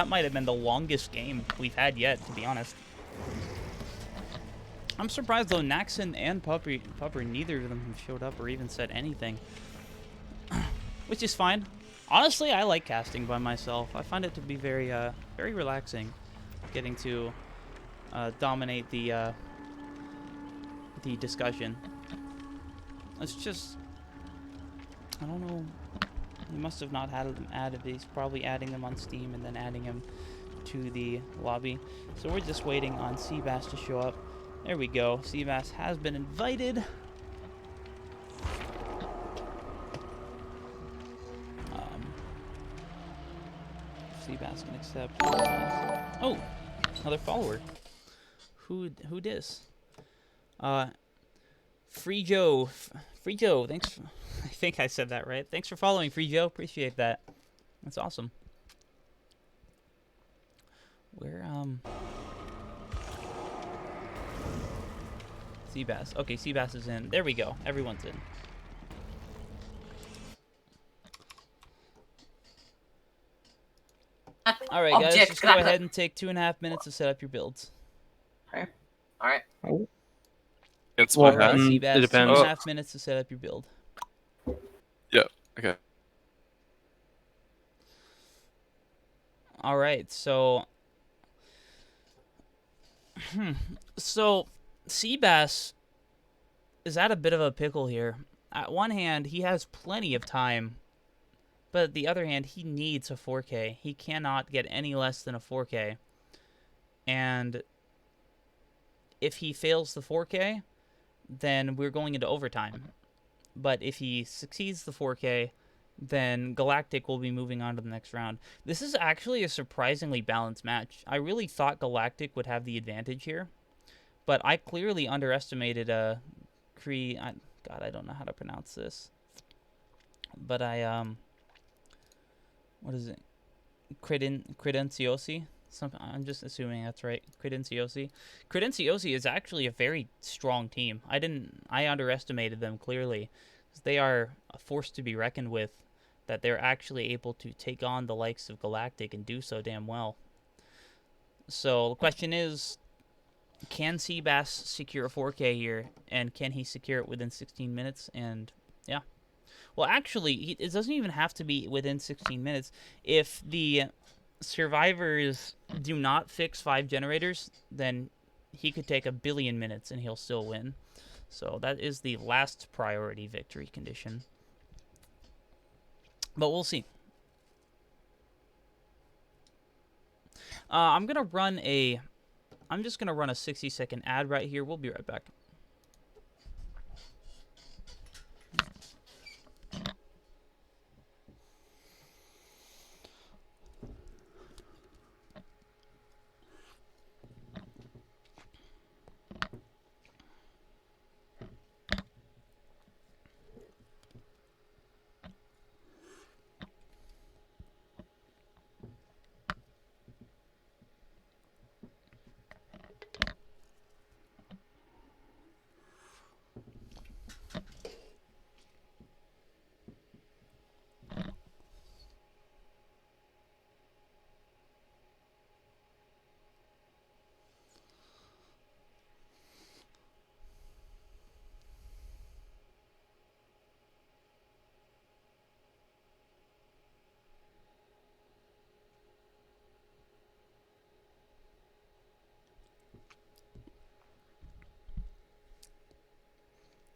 might have been the longest game we've had yet, to be honest. I'm surprised though. Naxon and Pupper, neither of them have showed up or even said anything, which is fine. Honestly, I like casting by myself. I find it to be very, very relaxing, getting to dominate the discussion. It's just, I don't know. He must have not had them added. He's probably adding them on Steam and then adding them to the lobby. So we're just waiting on Seabass to show up. There we go. Seabass has been invited. Seabass can accept. Oh, another follower. Who dis? Free Joe. Free Joe, thanks. I think I said that right. Thanks for following, Free Joe. Appreciate that. That's awesome. Where, Seabass. Okay, Seabass is in. There we go. Everyone's in. Alright, guys. Just go ahead and take 2.5 minutes to set up your builds. Okay. Alright. It's Well, my hack. Seabass, it depends. 2.5 minutes to set up your build. Yeah. Okay. Alright, so... So, Seabass is at a bit of a pickle here. At one hand, he has plenty of time, but at the other hand, he needs a 4K. He cannot get any less than a 4K. And if he fails the 4K, then we're going into overtime. But if he succeeds the 4K, then Galactic will be moving on to the next round. This is actually a surprisingly balanced match. I really thought Galactic would have the advantage here, but I clearly underestimated God, I don't know how to pronounce this. But what is it? Kredinciosii? I'm just assuming that's right. Kredinciosii. Kredinciosii is actually a very strong team. I underestimated them clearly. They are a force to be reckoned with, that they're actually able to take on the likes of Galactic and do so damn well. So the question is, can Seabass secure a 4K here, and can he secure it within 16 minutes? And yeah. Well, actually, it doesn't even have to be within 16 minutes. If the survivors do not fix 5 generators, then he could take 1 billion minutes and he'll still win. So that is the last priority victory condition. But we'll see. I'm just gonna run a 60-second ad right here. We'll be right back.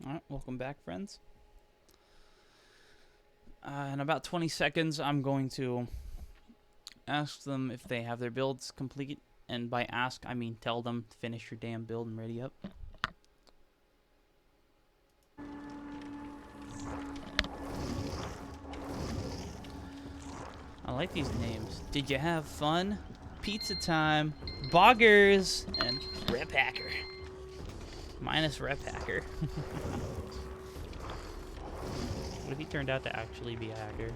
Alright, welcome back, friends. In about 20 seconds, I'm going to ask them if they have their builds complete. And by ask, I mean tell them to finish your damn build and ready up. I like these names. Did you have fun? Pizza time, Boggers, and Rep Hacker. Minus Rep Hacker. What if he turned out to actually be a hacker?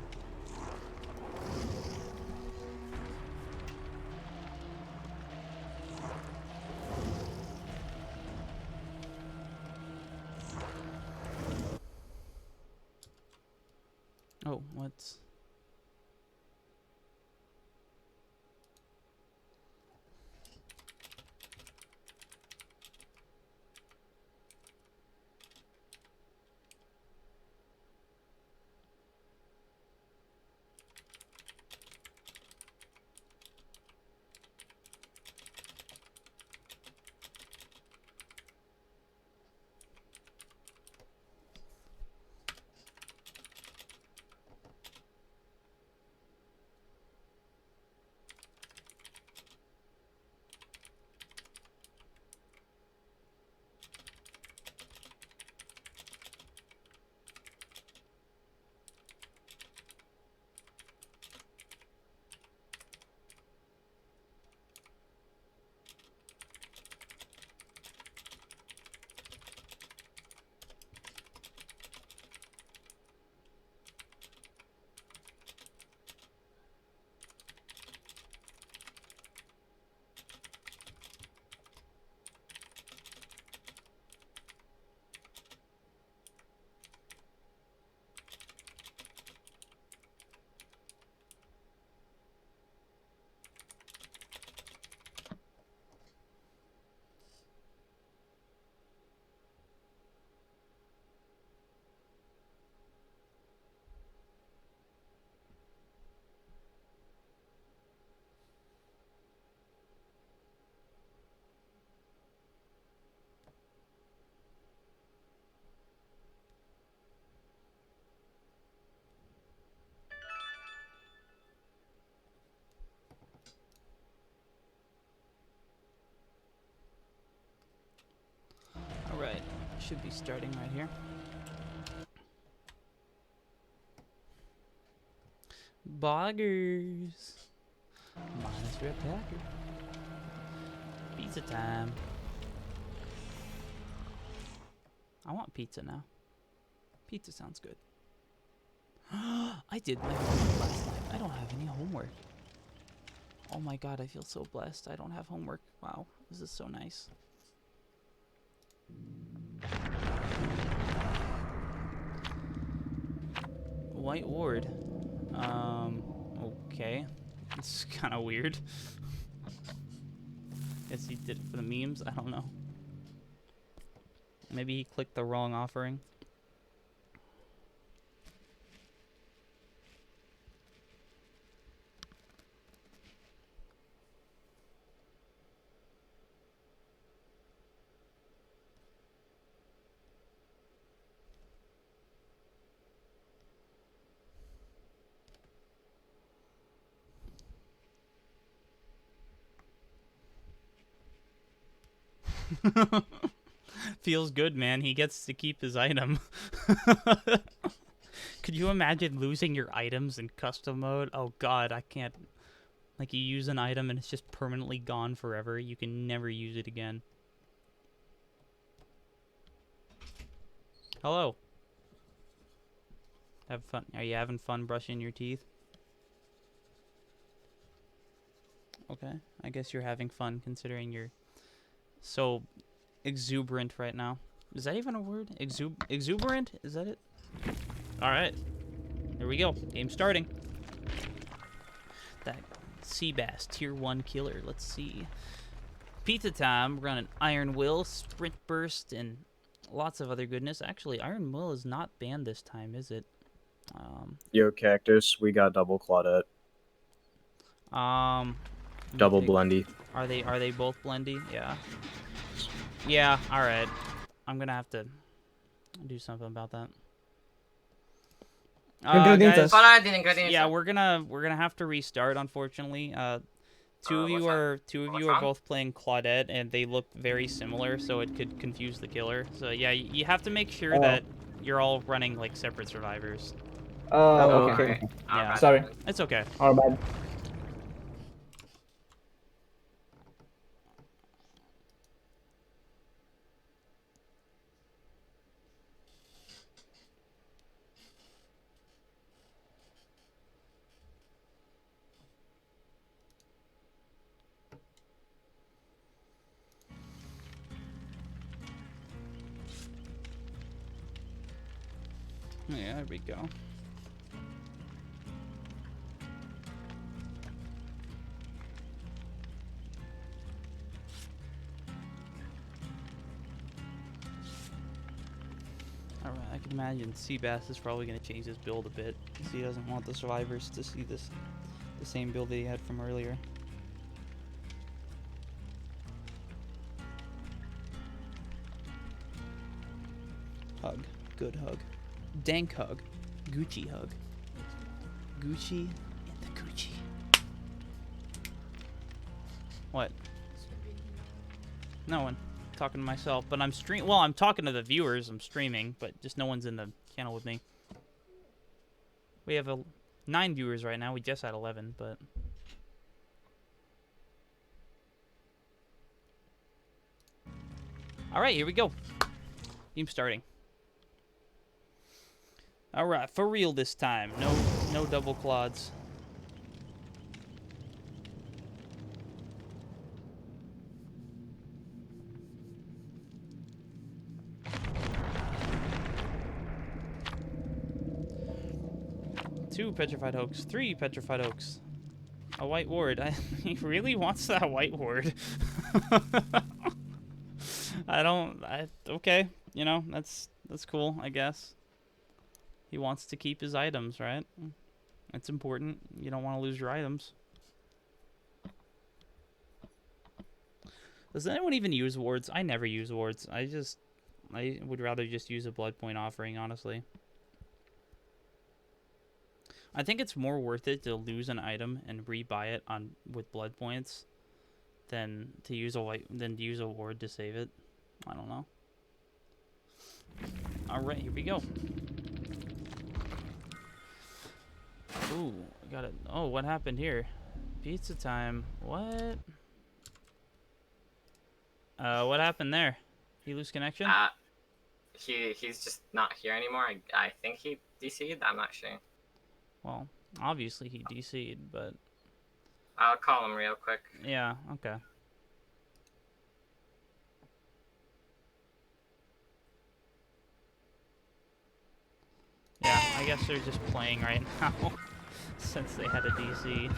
Oh, what's... Alright, should be starting right here. Boggers. Minus Rep Hacker. Pizza time. I want pizza now. Pizza sounds good. I did my homework last night. I don't have any homework. Oh my god, I feel so blessed. I don't have homework. Wow, this is so nice. White Ward. Okay. It's kind of weird. Guess he did it for the memes. I don't know. Maybe he clicked the wrong offering. Feels good, man. He gets to keep his item. Could you imagine losing your items in custom mode? Oh god, I can't. Like, you use an item and it's just permanently gone forever. You can never use it again. Hello. Have fun. Are you having fun brushing your teeth? Okay. I guess you're having fun considering you're so exuberant right now. Is that even a word? Exuberant? Is that it? Alright. Here we go. Game starting. That sea bass tier 1 killer. Let's see. Pizza time. We're running Iron Will, Sprint Burst, and lots of other goodness. Actually, Iron Will is not banned this time, is it? Yo, Cactus, we got double Claudette. Double Blendy. Are they both blendy? Yeah. Yeah, alright. I'm gonna have to do something about that. Guys, Paladin and Kredinciosii. yeah, we're gonna have to restart, unfortunately. Two of you What's are wrong? both playing Claudette, and they look very similar, so it could confuse the killer. So yeah, you have to make sure that you're all running like separate survivors. Oh, Okay. Alright. Our Yeah. bad. Sorry. It's okay. Our bad. Yeah, there we go. Alright, I can imagine Seabass is probably going to change his build a bit, because he doesn't want the survivors to see the same build that he had from earlier. Hug. Good hug. Dank hug. Gucci hug. Gucci in the Gucci. What? No one. Talking to myself, but I'm well, I'm talking to the viewers, I'm streaming, but just no one's in the channel with me. We have 9 viewers right now, we just had 11, but... Alright, here we go. Game starting. Alright, for real this time. No double clods. Two petrified oaks, 3 petrified oaks. A white ward. He really wants that white ward. Okay, you know, that's cool, I guess. He wants to keep his items, right? It's important. You don't want to lose your items. Does anyone even use wards? I never use wards. I would rather just use a blood point offering, honestly. I think it's more worth it to lose an item and rebuy it with blood points than to use a ward to save it. I don't know. All right, here we go. Ooh, I got it. Oh, what happened here? Pizza time. What? What happened there? He lose connection? He's just not here anymore. I think he DC'd. I'm not sure. Well, obviously he DC'd, but... I'll call him real quick. Yeah, okay. Yeah, I guess they're just playing right now, since they had a DC.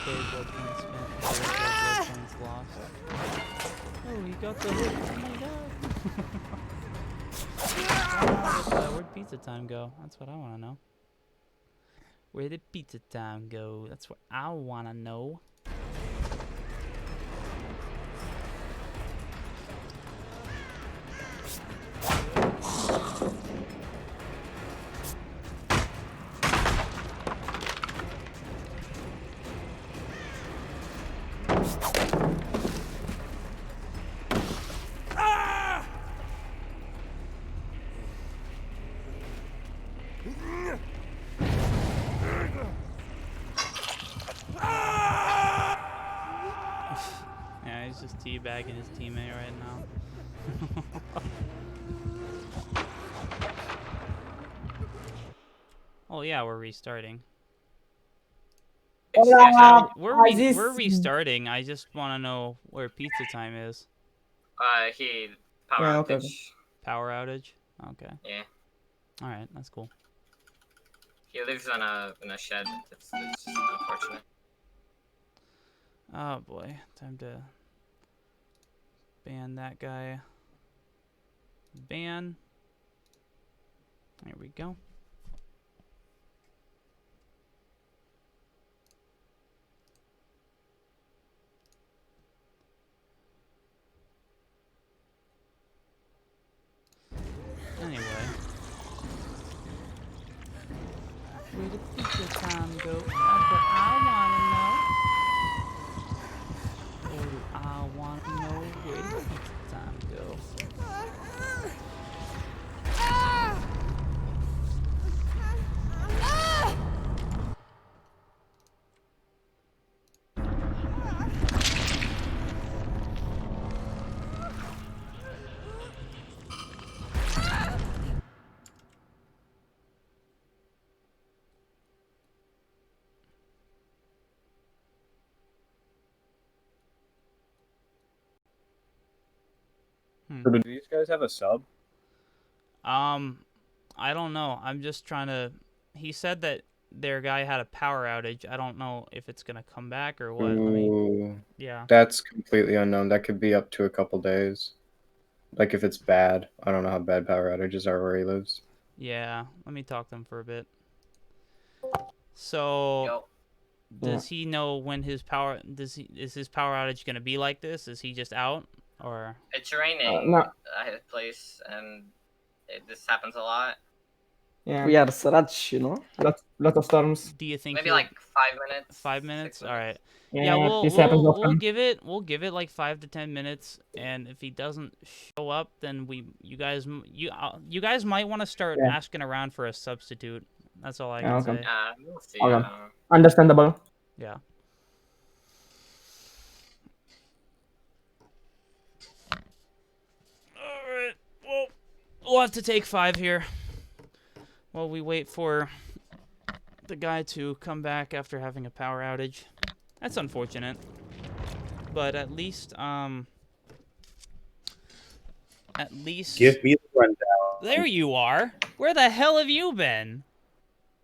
Blood points spent, 0 blood points lost. Oh, he got the hit. Oh my god. Where'd pizza time go? That's what I want to know. Where did pizza time go? That's what I want to know. Yeah, he's just teabagging his teammate right now. Oh yeah, we're restarting. We're restarting. I just want to know where pizza time is. He power Yeah, outage. okay. Power outage. Okay. Yeah. All right, that's cool. He lives in a shed. It's just unfortunate. Oh boy, time to ban that guy. Ban. There we go. go? That's what I wanna know. What do I wanna know? Where did pizza time go? So do these guys have a sub? I don't know. I'm just trying to. He said that their guy had a power outage. I don't know if it's gonna come back or what. Let me. Ooh, Yeah. that's completely unknown. That could be up to a couple days. Like if it's bad. I don't know how bad power outages are where he lives. Yeah. Let me talk to him for a bit. So, Yo, does he know when his power? Is his power outage gonna be like this? Is he just out or? it's raining No. at his place, and this happens a lot. Yeah. We are such, you know. Lot of storms. Do you think Maybe he'll- like 5 minutes. 5 minutes? 6 All right. Yeah, Yeah, we'll this happens we'll, often. we'll give it like 5 to 10 minutes, and if he doesn't show up, then you guys might want to start Yeah. asking around for a substitute. That's all I Yeah, can okay. say. We'll see. Okay. Understandable. Yeah. All right. Well, we'll have to take 5 here while we wait for the guy to come back after having a power outage. That's unfortunate. But at least Give me the rundown. there you are. Where the hell have you been?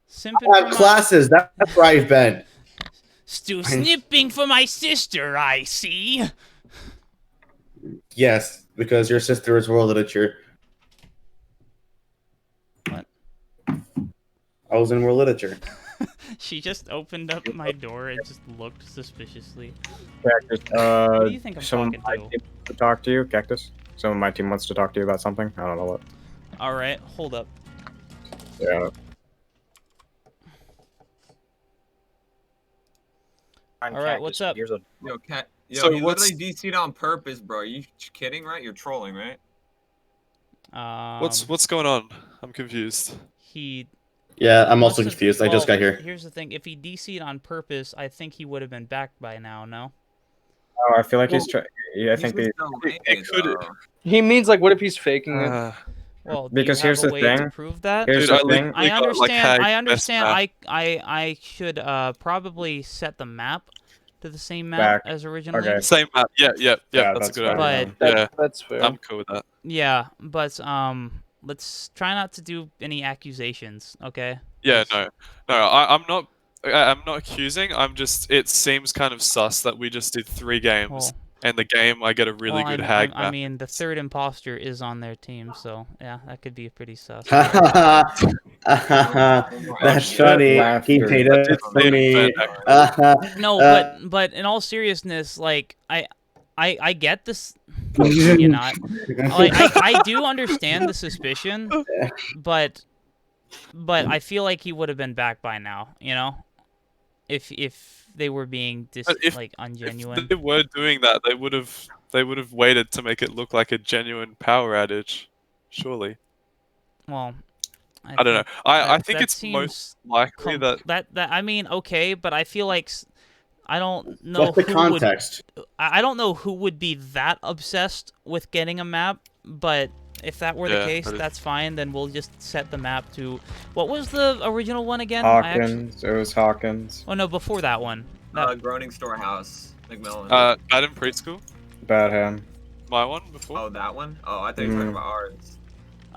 Simping I for have classes. That's where I've been. Still snipping for my sister, I see. Yes, because your sister is world literature. What? I was in world literature. She just opened up my door and just looked suspiciously. Cactus, Who do you think I'm someone talking on my to? team wants to talk to you, Cactus. Someone on my team wants to talk to you about something. I don't know what. All right, hold up. Yeah. All right, what's up? Here's a Yo, cat. Yo, So he what's- literally DC'd on purpose, bro. You kidding, right? You're trolling, right? What's going on? I'm confused. He Yeah, I'm also must've- confused. I just well, got here. Here's the thing: if he DC'd on purpose, I think he would have been back by now. No. Oh, I feel like he's trying. Yeah, I He's think just they. delayed, could- though. He means like, what if he's faking it? Well, do Because you have here's a the way to thing. prove that? Here's Dude, the I thing. literally I got, like, understand. hacked I best understand. map. I should probably set the map to the same map Back. as originally. Okay. Same map. Yeah, Yeah, that's a that's good fine. idea. But Yeah, That's fair. I'm cool with that. yeah, but let's try not to do any accusations, okay? Yeah, no, I'm not accusing. I'm just. It seems kind of sus that we just did 3 games, Well, and the game I get a really good hag I map. mean, the third imposter is on their team, so yeah, that could be pretty sus. That's shit, funny. He laughter. made I it did for say me. that. No, but in all seriousness, like I get this. You not like I do understand the suspicion, but I feel like he would have been back by now. You know, if they were being But if- like If ungenuine. they were doing that, they would have waited to make it look like a genuine power outage. Surely. Well, I don't know. I think that it's seems most likely that that I mean, okay, but I feel like I don't know What's the who context? I don't know who would be that obsessed with getting a map, but if that were the Yeah, case, that is- that's fine. Then we'll just set the map to what was the original one again? I actually- Hawkins. It was Hawkins. oh no, before that one. Groaning Storehouse, McMillan. Adam preschool, Bad hand. my one before. Oh, that one? Oh, I thought you were talking about ours.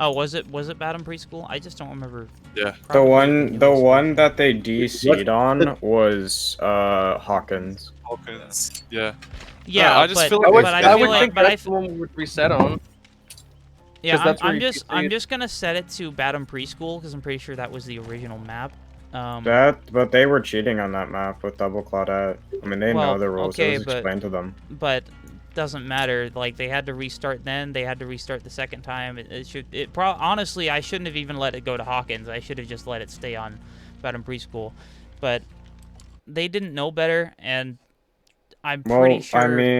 Oh, was it Badham Preschool? I just don't remember. Yeah. The Probably one that they DC'd on was Hawkins. Hawkins. Yeah. Yeah, I just but, feel like I would, but I I feel would like, think but I that's the one we would reset on. yeah, 'cause that's where I'm you just can see I'm it. just gonna set it to Badham Preschool because I'm pretty sure that was the original map. But they were cheating on that map with double Claudette. I mean, they Well, know the rules. okay, it was but- explained to them. But doesn't matter. Like they had to restart then. They had to restart the second time. Honestly, I shouldn't have even let it go to Hawkins. I should have just let it stay on Badham Preschool. But they didn't know better, and I'm Well, pretty sure. I mean,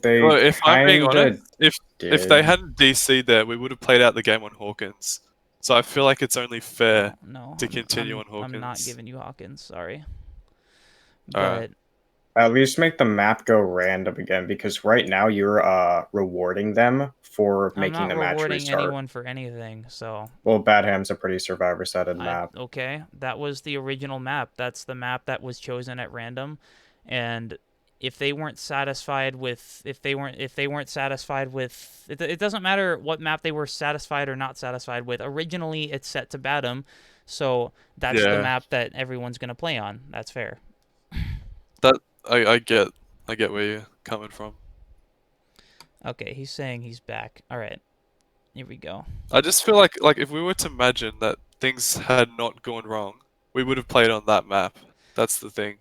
they Well, if I'm being kinda honest, if did. they hadn't DC'd there, we would have played out the game on Hawkins. So I feel like it's only fair No, to continue on I'm not Hawkins. giving you Hawkins. Sorry, Alright. but At least make the map go random again, because right now you're rewarding them for I'm making not the match rewarding restart. anyone for anything. So Well, Bad Ham's a pretty survivor-sided map. okay, that was the original map. That's the map that was chosen at random, and if they weren't satisfied with it doesn't matter what map they were satisfied or not satisfied with. Originally, it's set to Batum, so that's the Yeah. map that everyone's gonna play on. That's fair. I get where you're coming from. Okay, he's saying he's back. All right, here we go. I just feel like if we were to imagine that things had not gone wrong, we would have played on that map. That's the thing.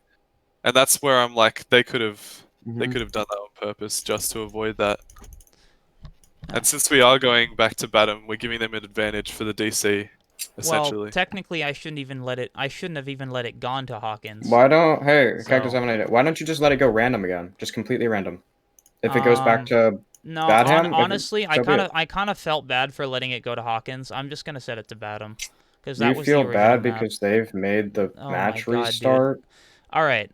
And that's where I'm like, they could have done that on purpose just to avoid that. And since we are going back to Batum, we're giving them an advantage for the DC, essentially. Well, technically, I shouldn't have even let it gone to Hawkins. Why don't... Hey, So- Cactus Lemonade, why don't you just let it go random again? Just completely random. If it goes back to No, Bad Ham, honestly, so be it. I kind of felt bad for letting it go to Hawkins. I'm just gonna set it to Batum, because Do that you was feel the original bad map. because they've made the Oh match my God, dude. restart? All right.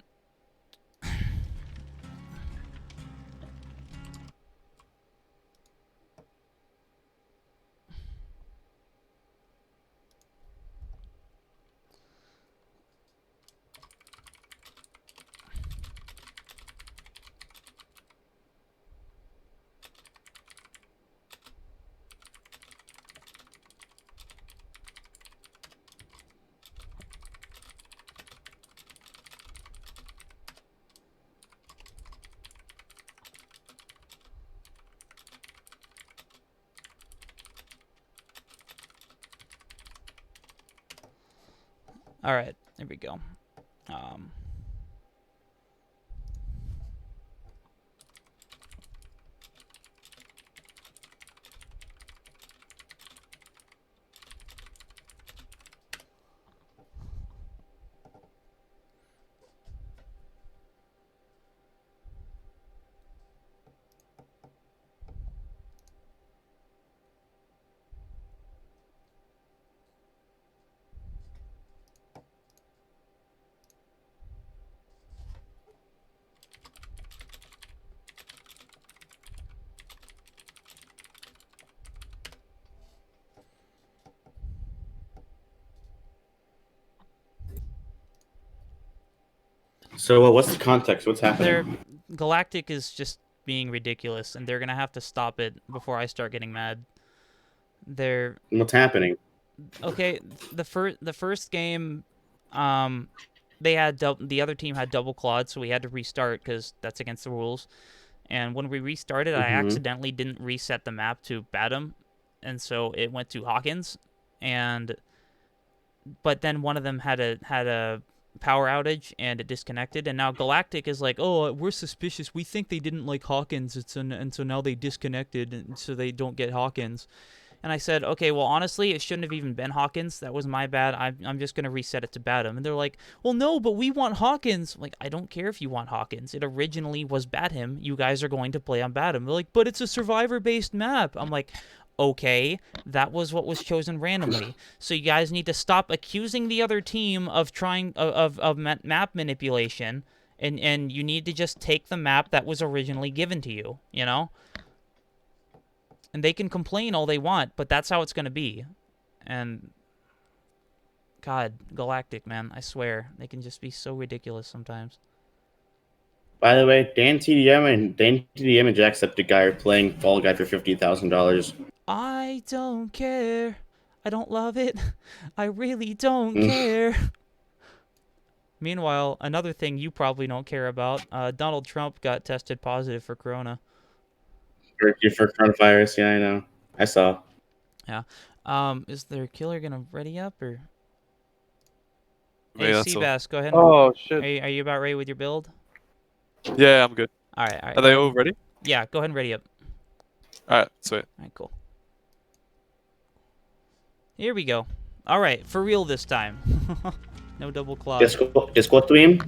All right, there we go. So, what's the context? What's happening? Galactic is just being ridiculous, and they're gonna have to stop it before I start getting mad. What's happening? Okay. The first game, they had the other team had double clawed, so we had to restart because that's against the rules. And when we restarted, I accidentally didn't reset the map to Batum, and so it went to Hawkins. But then one of them had a power outage and it disconnected, and now Galactic is like, oh, we're suspicious. We think they didn't like Hawkins, and so now they disconnected, and so they don't get Hawkins. And I said, okay, well, honestly, it shouldn't have even been Hawkins. That was my bad. I'm just going to reset it to Batum. And they're like, well, no, but we want Hawkins. I'm like, I don't care if you want Hawkins. It originally was Batum. You guys are going to play on Batum. They're like, but it's a survivor-based map. I'm like, okay, that was what was chosen randomly. So you guys need to stop accusing the other team of trying of map manipulation, and you need to just take the map that was originally given to you, you know? And they can complain all they want, but that's how it's going to be. And God, Galactic, man, I swear, they can just be so ridiculous sometimes. By the way, Dan TDM and Jacksepticeye are playing Fall Guy for $50,000. I don't care. I don't love it. I really don't care. Meanwhile, another thing you probably don't care about, Donald Trump got tested positive for corona. For coronavirus, yeah, I know. I saw. Yeah. Is their killer gonna ready up or? Me, Hey, that's all. Seabass, go ahead. Oh shit. Are you about ready with your build? Yeah, I'm good. All right. Are they all ready? Yeah, go ahead and ready up. Alright, sweet. All right, cool. Here we go. All right, for real this time. No double club. Disco stream.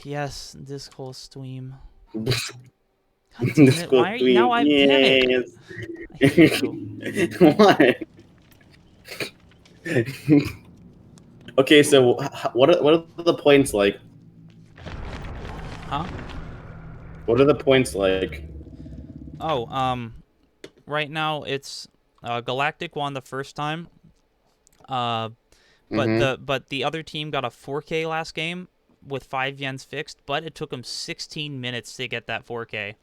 Yes, this whole stream. God damn it, Disco why are you now? Damn it. Yes. I hate you. What? Okay, so what are the points like? Huh? What are the points like? Oh, right now it's Galactic won the first time. But the other team got a 4K last game with 5 yens fixed, but it took them 16 minutes to get that 4K.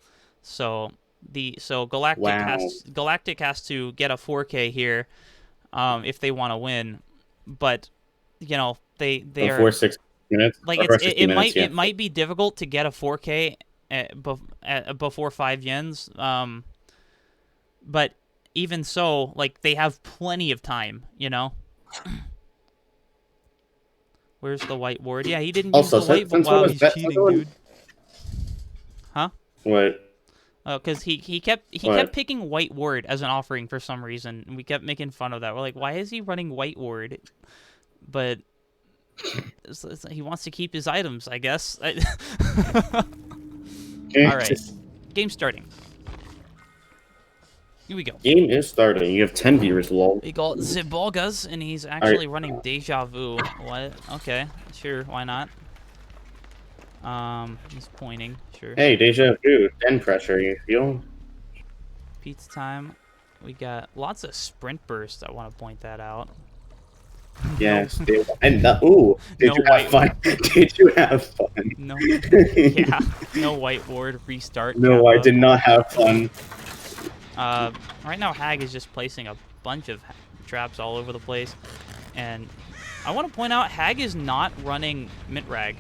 So Galactic has to get a 4K here if they want to win. But they are Before 6 minutes. like it might be difficult to get a 4K before 5 yens. But even so, like they have plenty of time, Where's the white ward? Yeah, he didn't use the white ward. Wow, he's cheating, dude. Huh? What? Oh, because he kept picking white ward as an offering for some reason, and we kept making fun of that. We're like, why is he running white ward? But he wants to keep his items, I guess. All right, game starting. Here we go. Game is starting. You have 10 viewers, lol. We got Zibolgas, and he's actually running Deja Vu. What? Okay, sure, why not? He's pointing, sure. Hey, Deja Vu, 10 pressure, you feel? Pizza time. We got lots of sprint bursts, I want to point that out. Yes, and ooh, did you have fun? Did you have fun? No, yeah, no whiteboard restart. No, I did not have fun. Right now Hag is just placing a bunch of traps all over the place, and I want to point out Hag is not running Mint Rag.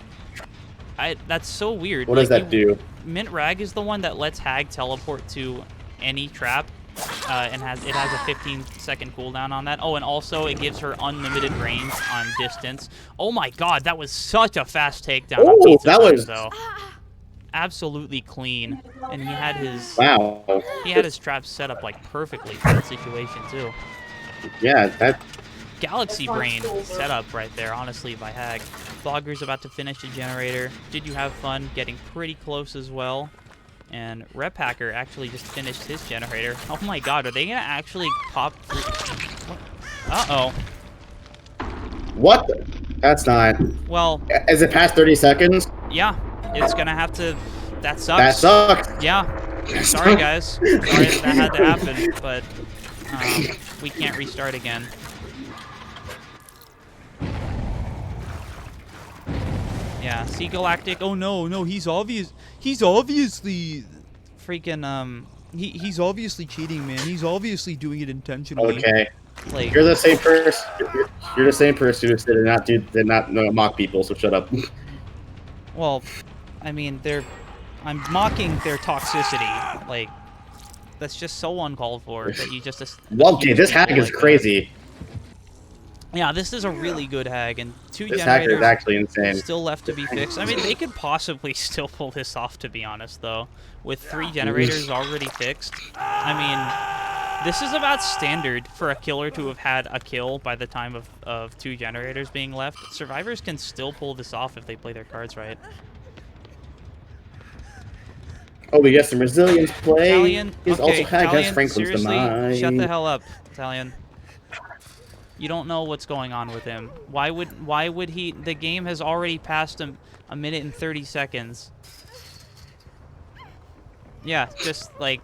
That's so weird. What does that do? Mint Rag is the one that lets Hag teleport to any trap, and it has a 15-second cooldown on that. Oh, and also it gives her unlimited range on distance. Oh my God, that was such a fast takedown. Oh, that was though. Absolutely clean, and he had his traps set up like perfectly for that situation too. Yeah, that Galaxy Brain setup right there, honestly, by Hag. Vlogger's about to finish the generator. Did you have fun? Getting pretty close as well. And Rep Hacker actually just finished his generator. Oh my God, are they gonna actually pop through? Uh-oh. What? That's not. Well, is it past 30 seconds? Yeah, it's gonna have to. That sucks. That sucks. Yeah. Sorry, guys. Sorry that had to happen, but we can't restart again. Yeah, see Galactic. Oh no, he's obviously freaking he's obviously cheating, man. He's obviously doing it intentionally. Okay. Like, you're the same person. You're the same person who did not mock people. So shut up. Well, I mean, I'm mocking their toxicity. Like, that's just so uncalled for that you just. Okay, this Hag is crazy. Yeah, this is a really good Hag, and this generators hacker is actually insane. Still left to be fixed. I mean, they could possibly still pull this off, to be honest, though. With 3 generators already fixed. I mean, this is about standard for a killer to have had a kill by the time of 2 generators being left. Survivors can still pull this off if they play their cards right. Oh, we got some resilience play. Italian, He's okay, also Hag has Italian, Franklin's seriously, demise. shut the hell up, Italian. You don't know what's going on with him. Why would he? The game has already passed him a minute and 30 seconds. Yeah, just like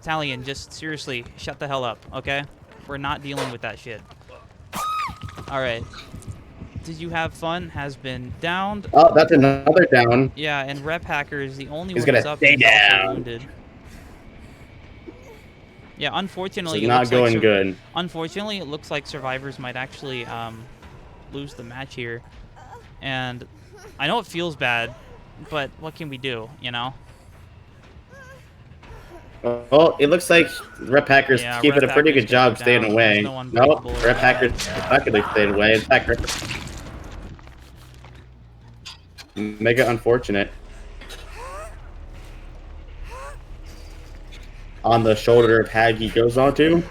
Italian, just seriously, shut the hell up, okay? We're not dealing with that shit. All right. Did you have fun? Has been downed. Oh, that's another down. Yeah, and Rep Hacker is the only He's one that's gonna up. stay He's also down. wounded. Yeah, unfortunately, It's not going good. Unfortunately, it looks like survivors might actually lose the match here, and I know it feels bad, but what can we do? You know. Well, it looks like Rep Hackers keeping a pretty good job staying away. No, Rep Hackers luckily stayed away. In fact, mega unfortunate. On the shoulder of Hag he goes onto.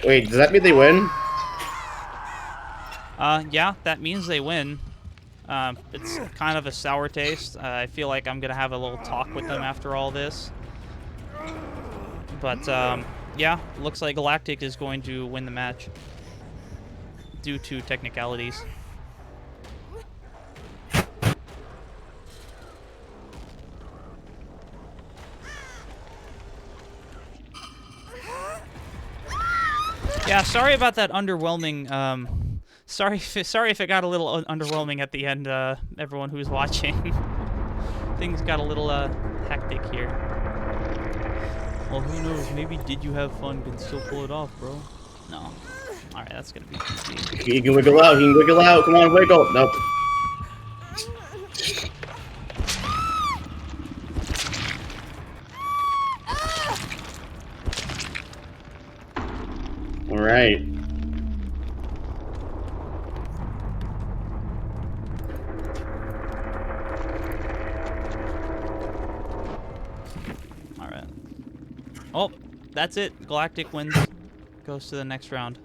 Wait, does that mean they win? Yeah, that means they win. It's kind of a sour taste. I feel like I'm gonna have a little talk with them after all this. But yeah, looks like Galactic is going to win the match due to technicalities. Yeah, sorry about that underwhelming. Sorry if it got a little underwhelming at the end. Everyone who's watching, things got a little hectic here. Well, who knows? Maybe Did You Have Fun can still pull it off, bro. No. All right, that's gonna be easy. He can wiggle out. He can wiggle out. Come on, wiggle. Nope. All right. All right. Oh, that's it. Galactic wins. Goes to the next round.